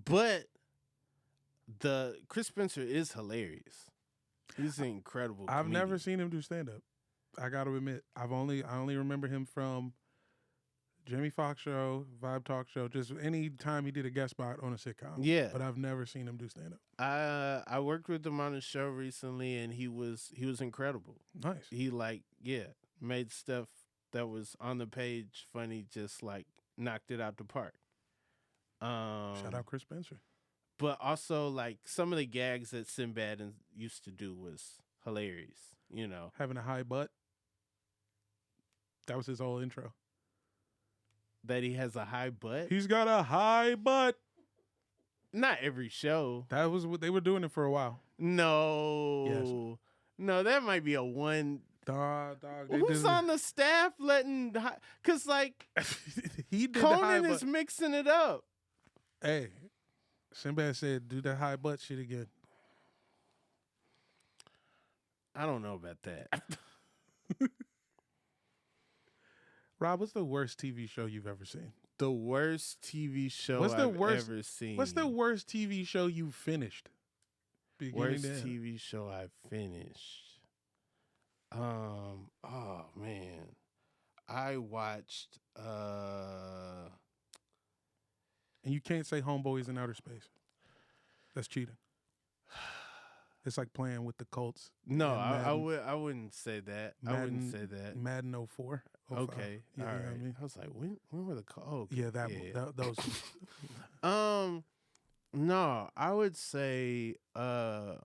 But the Chris Spencer is hilarious. He's an incredible I've comedian. never seen him do stand up. I got to admit, I only remember him from Jamie Foxx show, Vibe Talk show, just any time he did a guest spot on a sitcom. Yeah. But I've never seen him do stand up. I worked with him on a show recently, and he was incredible. Nice. He made stuff that was on the page funny, just like knocked it out the park. Shout out Chris Spencer. But also like some of the gags that Sinbad used to do was hilarious. Having a high butt. That was his whole intro. that he has a high butt? He's got a high butt. Not every show. That was what they were doing it for a while. No. No, that might be a one. Dog. They Who's did on the staff letting? Because like he did the high Conan butt. is mixing it up. Hey, Sinbad said, "Do that high butt shit again." I don't know about that. Rob, what's the worst TV show you've ever seen? The worst TV show What's the I've worst- ever seen. What's the worst TV show you finished? worst to end? TV show I finished? Oh man, I watched. And you can't say Homeboys in Outer Space. That's cheating. It's like playing with the Colts. No, and I wouldn't say that. I wouldn't say that. Madden 04. 05. Okay, You all know right. what I mean? I was like, when were the oh, okay. Yeah, those. No, I would say I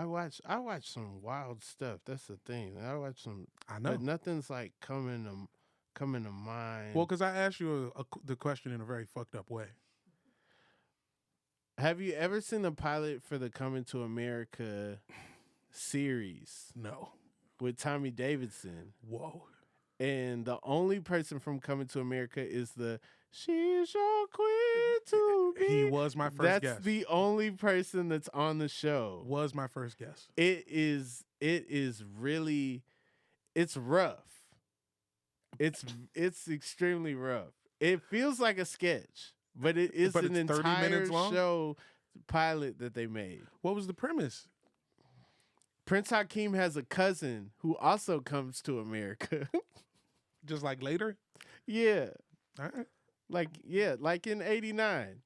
watch some wild stuff. That's the thing. I watch some, I know. but nothing's like coming to mind. Well, because I asked you the question in a very fucked up way. Have you ever seen the pilot for the Coming to America series No. with Tommy Davidson? Whoa. And the only person from Coming to America is the "She's Your Queen to Be." He was my first guess. That's the only person that's on the show. Was my first guess. It is really, it's rough. It's extremely rough. It feels like a sketch, but it is But an it's 30 entire minutes long? show pilot that they made. What was the premise? Prince Hakeem has a cousin who also comes to America. Just like later? Yeah. All right. Like in '89.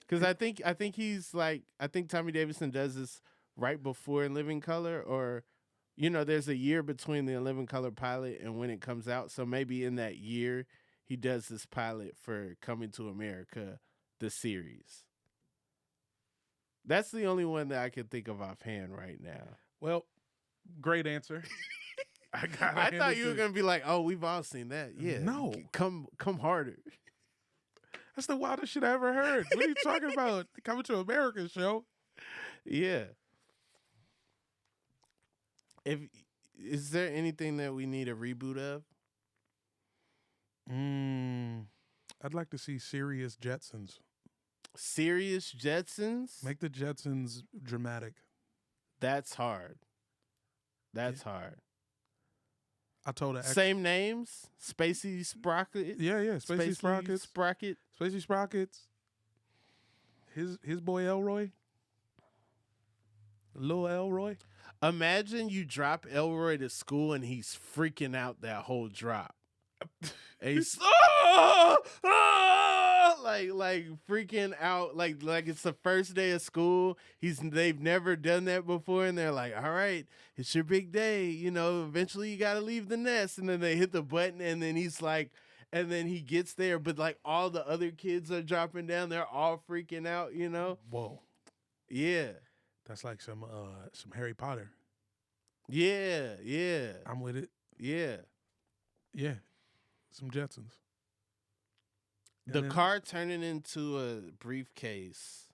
Because I think he's like, I think Tommy Davidson does this right before In Living Color, or there's a year between the In Living Color pilot and when it comes out. So maybe in that year he does this pilot for Coming to America, the series. That's the only one that I can think of offhand right now. Well, great answer. I thought you were gonna be like, "Oh, we've all seen that." Yeah. No. Come harder. That's the wildest shit I ever heard. What are you talking about? The Coming to America show. Yeah. Is there anything that we need a reboot of? I'd like to see serious Jetsons. Serious Jetsons? Make the Jetsons dramatic. That's hard. That's hard. I told her. Same names? Spacey Sprocket? Yeah. Spacey Sprockets. Sprocket? Spacey Sprockets. His boy Elroy. Lil Elroy. Imagine you drop Elroy to school and he's freaking out that whole drop. And he's like freaking out, like it's the first day of school. They've never done that before, and they're like, "All right, it's your big day. Eventually you got to leave the nest." And then they hit the button, and then he's like, and then he gets there, but like all the other kids are dropping down. They're all freaking out. Whoa. Yeah. That's like some Harry Potter. Yeah. I'm with it. Yeah. Yeah. Some Jetsons. The car turning into a briefcase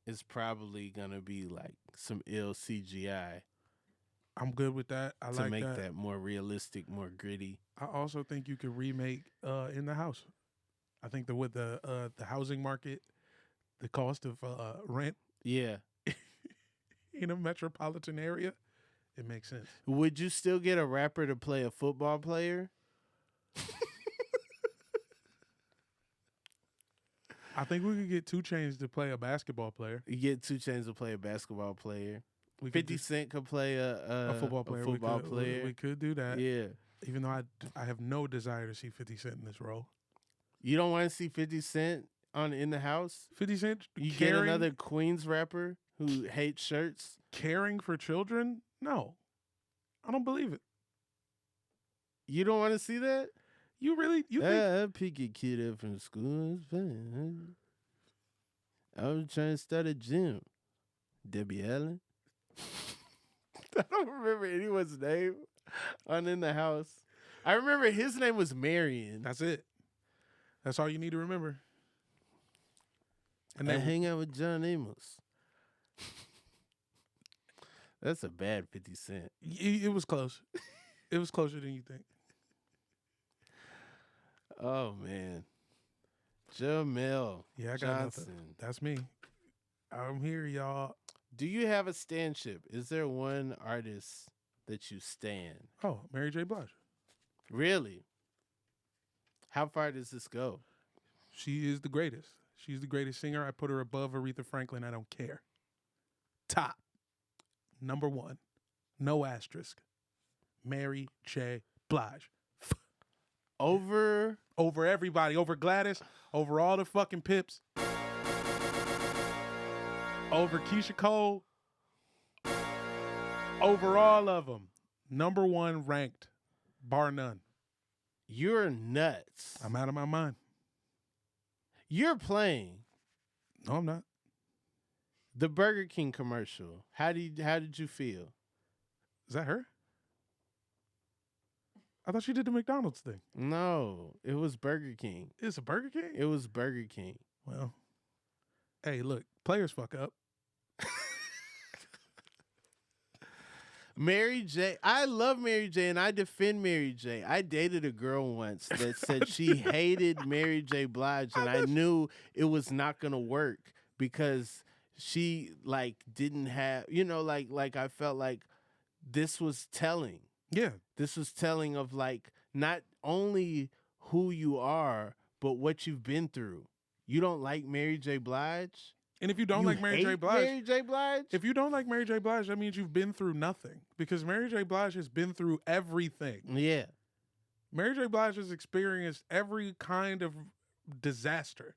is probably gonna be like some ill CGI. I'm good with that. I to like make that. that more realistic, more gritty. I also think you could remake In the House. I think that with the housing market, the cost of rent Yeah. in a metropolitan area, it makes sense. Would you still get a rapper to play a football player? I think we could get 2 Chainz to play a basketball player. You get 2 Chainz to play a basketball player. We could 50 do Cent could play a football player. We could do that. Yeah. Even though I have no desire to see 50 Cent in this role. You don't want to see 50 Cent on In the House? 50 Cent You get another Queens rapper who hates shirts? Caring for children? No. I don't believe it. You don't want to see that? You think I pick a kid up from school. It's fun. I was trying to start a gym. Debbie Allen. I don't remember anyone's name. on In the House. I remember his name was Marion. That's it. That's all you need to remember. And I then hang out with John Amos. That's a bad 50 Cent. it was close. It was closer than you think. Oh, man. Jamel Yeah, I got Johnson. nothing. That's me. I'm here, y'all. Do you have a standship? Is there one artist that you stand? Oh, Mary J. Blige. Really? How far does this go? She is the greatest. She's the greatest singer. I put her above Aretha Franklin. I don't care. Top. Number one. No asterisk. Mary J. Blige. Over everybody. Over Gladys. Over all the fucking Pips. Over Keisha Cole. Over all of them. Number one ranked. Bar none. You're nuts. I'm out of my mind. You're playing No, I'm not. the Burger King commercial. How did you feel? Is that her? I thought she did the McDonald's thing. No, it was Burger King. It's a Burger King? It was Burger King. Well, hey, look, players fuck up. Mary J. I love Mary J. and I defend Mary J. I dated a girl once that said she hated Mary J. Blige, and I knew it was not gonna work because she like didn't have, like I felt like this was telling. Yeah. This was telling of like not only who you are, but what you've been through. You don't like Mary J. Blige? And if you don't You like Mary J. hate Blige, Mary J. Blige? if you don't like Mary J. Blige, that means you've been through nothing. Because Mary J. Blige has been through everything. Yeah. Mary J. Blige has experienced every kind of disaster.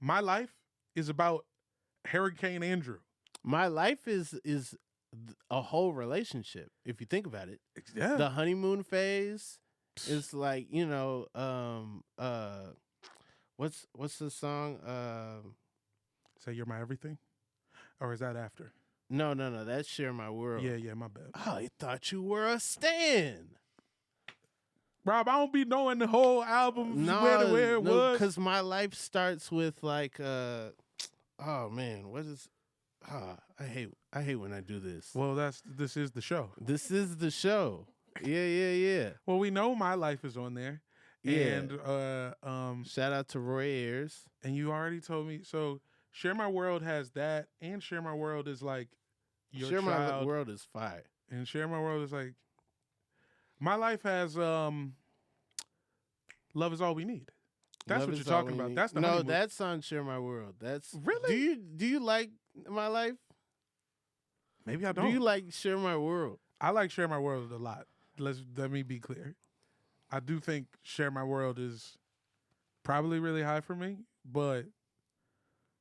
My life is about Hurricane Andrew. My life is a whole relationship, if you think about it. Yeah. The honeymoon phase is like, what's the song? Say you're my everything? Or is that after? No, that's Share My World. Yeah, my bad. Oh, I thought you were a stan. Rob, I don't be knowing the whole album where it was. Because my life starts with like, oh man, what is? I hate when I do this. Well, this is the show. This is the show. Yeah. Well, we know My Life is on there. Yeah. And Shout out to Roy Ayers. and you already told me. So Share My World has that, and Share My World is like your Share child. My World is fire. And Share My World is like My Life has Love Is All We Need. That's Love what Is you're All talking We about. Need. That's the no, honeymoon. that's on Share My World. That's Really? Do you like My Life? Maybe I don't. Do you like Share My World? I like Share My World a lot. Let me be clear. I do think Share My World is probably really high for me, but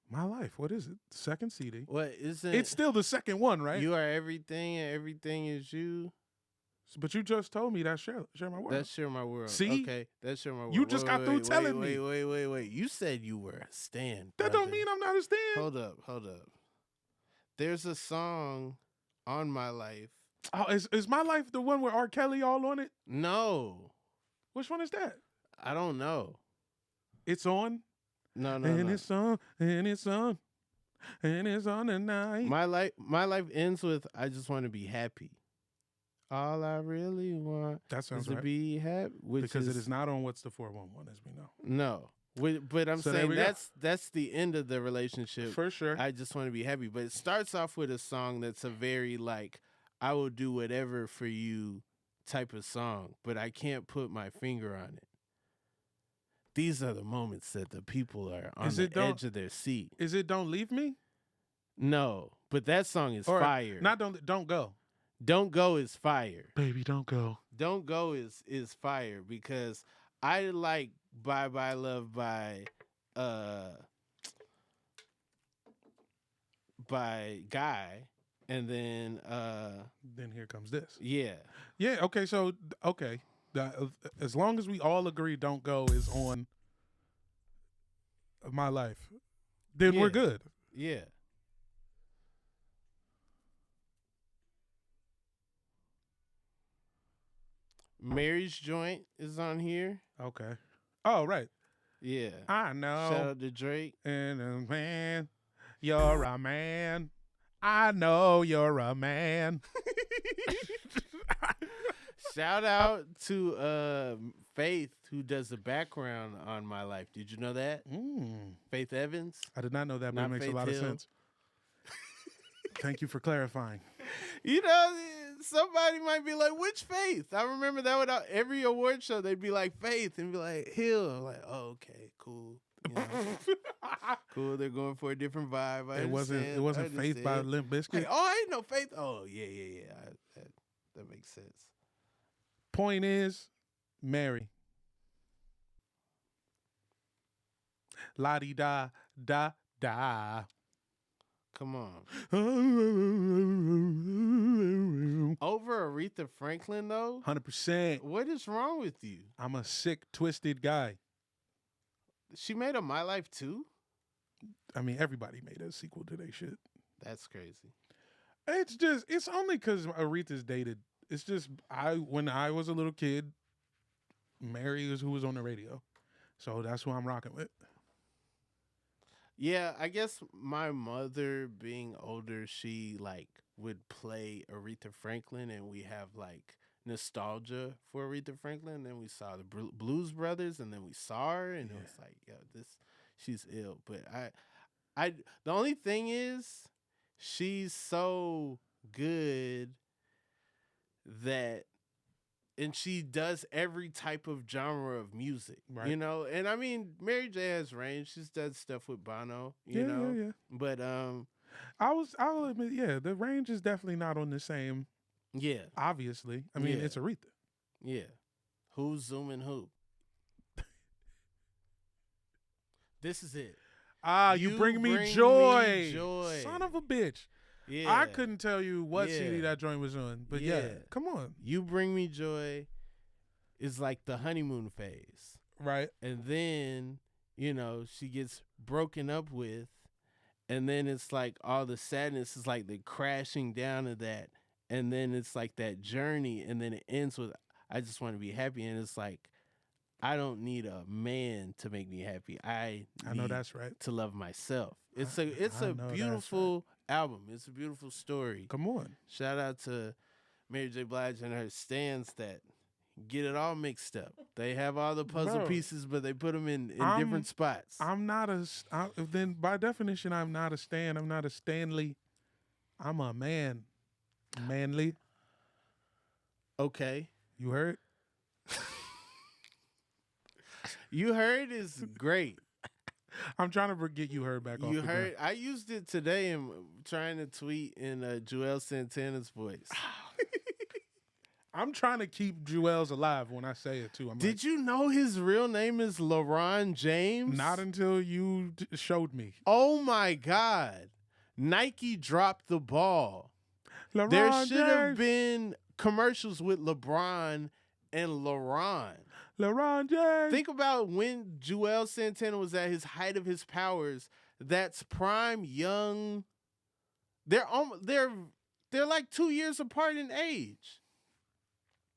My Life, what is it? Second CD. What isn't? It's still the second one, right? You Are Everything and Everything Is You. But you just told me that's Share My World. That's Share My World. See? Okay, that's Share My World. You just got through telling me. Wait. You said you were a stan. That brother. don't mean I'm not a stan. Hold up. There's a song on My Life. Oh, is My Life the one with R. Kelly all on it? No, Which one is that? I don't know. It's on. No. It's on. And it's on. And it's on tonight. My life ends with I just want to be happy. All I really want That is sounds to right. be happy. Because it is not on What's the 411, as we know. No. But I'm So there saying we go. that's the end of the relationship. For sure. I just want to be happy. But it starts off with a song that's a very like, I will do whatever for you type of song, but I can't put my finger on it. These are the moments that the people are on the edge of their seat. Is it Don't Leave Me? No, but that song is Or fire. Not Don't Go. Don't Go is fire. Baby, don't go. Don't Go is fire because I like Bye Bye Love by Guy, and then Then here comes this. yeah. Yeah, okay, so, okay. As long as we all agree Don't Go is on My Life, then we're Yeah. good. Mary's joint is on here. Okay. Oh, right. Yeah. I Shout know. out to Drake. And man, you're a man. I know you're a man. Shout out to Faith, who does the background on My Life. Did you know that? Faith Evans. I did not know that, but Not it makes Faith a lot Hill. of sense. Thank you for clarifying. You know, somebody might be like, which Faith? I remember that without every award show, they'd be like, Faith, and be like, Hill. I'm like, oh, okay, cool. You know, cool, they're going for a different vibe. It wasn't Faith by Limp Bizkit. Like, oh, I didn't know Faith. Oh, yeah. That makes sense. Point is, Mary. La di da da da. Come on. Over Aretha Franklin, though? 100%. What is wrong with you? I'm a sick, twisted guy. She made a My Life too? I mean, everybody made a sequel to their shit. That's crazy. It's only because Aretha's dated. It's just, when I was a little kid, Mary is who was on the radio. So that's who I'm rocking with. Yeah, I guess my mother being older, she like would play Aretha Franklin, and we have like nostalgia for Aretha Franklin. Then we saw the Blues Brothers, and then we saw her, and it was like, yo, she's ill. But the only thing is, she's so good that, and she does every type of genre of music, Right. you know? And I mean, Mary J has range. She's done stuff with Bono, you know? Yeah. But, I'll admit, yeah, the range is definitely not on the same, yeah, obviously. I mean, Yeah. it's Aretha. yeah. Who's zooming who? This is it. You bring me joy. joy. Son of a bitch. Yeah. I couldn't tell you what Yeah. CD that joint was on, but yeah, Yeah. come on. You Bring Me Joy is like the honeymoon phase. Right. And then, you know, she gets broken up with, and then it's like all the sadness is like the crashing down of that, and then it's like that journey, and then it ends with I just want to be happy, and it's like I don't need a man to make me happy. I know need that's right. to love myself. It's I a know that's beautiful album. It's a beautiful story. Come on. Shout out to Mary J. Blige and her stands that get it all mixed up. They have all the puzzle Bro, pieces, but they put them in I'm- different spots. I'm not then by definition, I'm not a Stan. I'm not a Stanley. I'm a man. Manly. Okay. You heard? You Heard is great. I'm trying to get You Heard back off You the heard? I used it today and trying to tweet in Joel Santana's voice. I'm trying to keep Jewels alive when I say it too. Did you know his real name is LeBron James? Not until you showed me. Oh my God. Nike dropped the ball. LeBron There should have James. been commercials with LeBron and LaRon. LeBron James. Think about when Joel Santana was at his height of his powers. That's prime young. They're like 2 years apart in age.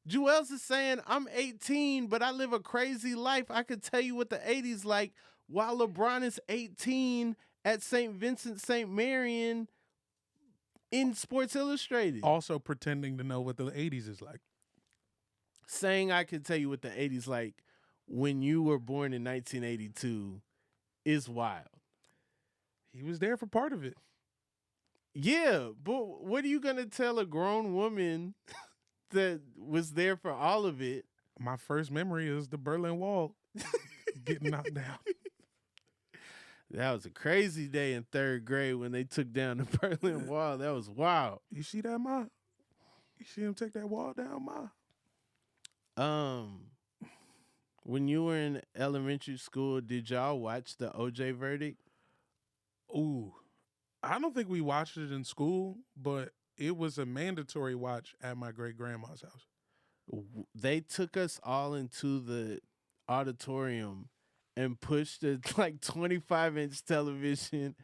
Joel's is saying, I'm 18, but I live a crazy life. I could tell you what the 80s like, while LeBron is 18 at St. Vincent St. Marian in Sports Illustrated. Also pretending to know what the 80s is like. Saying I could tell you what the 80s like when you were born in 1982 is wild. He was there for part of it. Yeah, but what are you going to tell a grown woman that was there for all of it? My first memory is the Berlin Wall getting knocked down. That was a crazy day in third grade when they took down the Berlin Wall. That was wild. You see that, Ma? You see him take that wall down, Ma? When you were in elementary school, did y'all watch the OJ verdict? Ooh. I don't think we watched it in school, but it was a mandatory watch at my great grandma's house. They took us all into the auditorium and pushed a like 25-inch television,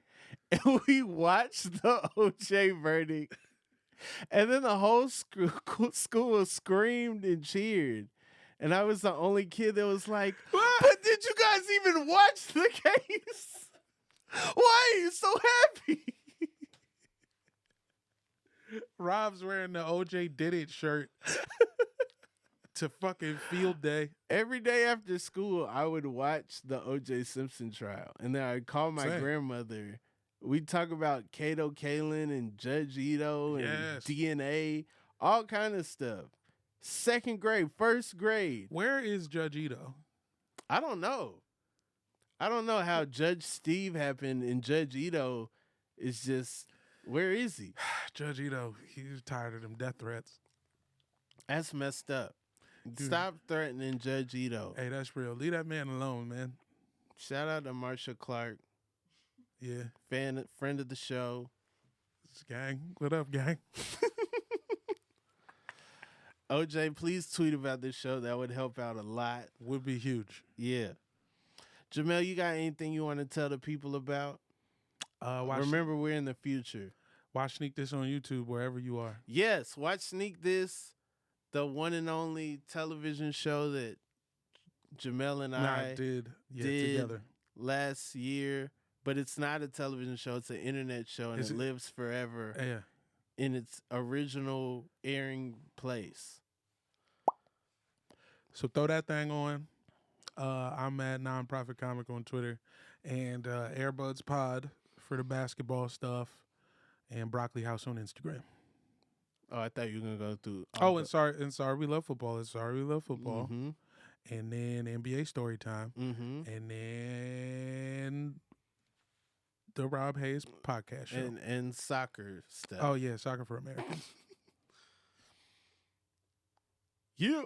and we watched the OJ verdict And then the whole school screamed and cheered. And I was the only kid that was like, but did you guys even watch the case? Why are you so happy? Rob's wearing the OJ Did It shirt to fucking field day. Every day after school, I would watch the O.J. Simpson trial. And then I'd call my Same. grandmother. We'd talk about Kato Kalin and Judge Ito and Yes. DNA, all kind of stuff. Second grade, first grade. Where is Judge Ito? I don't know. I don't know how Judge Steve happened and Judge Ito is just, where is he? Judge Ito, he's tired of them death threats. That's messed up. Dude. Stop threatening Judge Ito. Hey, that's real. Leave that man alone, man. Shout out to Marsha Clark, Yeah. friend of the show. It's gang. What up, gang? OJ, please tweet about this show. That would help out a lot. Would be huge. Yeah. Jamel, you got anything you want to tell the people about? Remember, we're in the future. Watch Sneak This on YouTube wherever you are. Yes, watch Sneak This, the one and only television show that Jamel and I did did together. last year. But it's not a television show. It's an internet show, and Is it it? lives forever Yeah. in its original airing place. So throw that thing on. I'm at Nonprofit Comic on Twitter, and Airbuds Pod for the basketball stuff, and Broccoli House on Instagram. Oh, I thought you were gonna go through. And sorry, we love football. And sorry, we love football. Mm-hmm. And then NBA story time, Mm-hmm. and then the Rob Hayes podcast show. And soccer stuff. Oh yeah, Soccer for Americans. Yeah.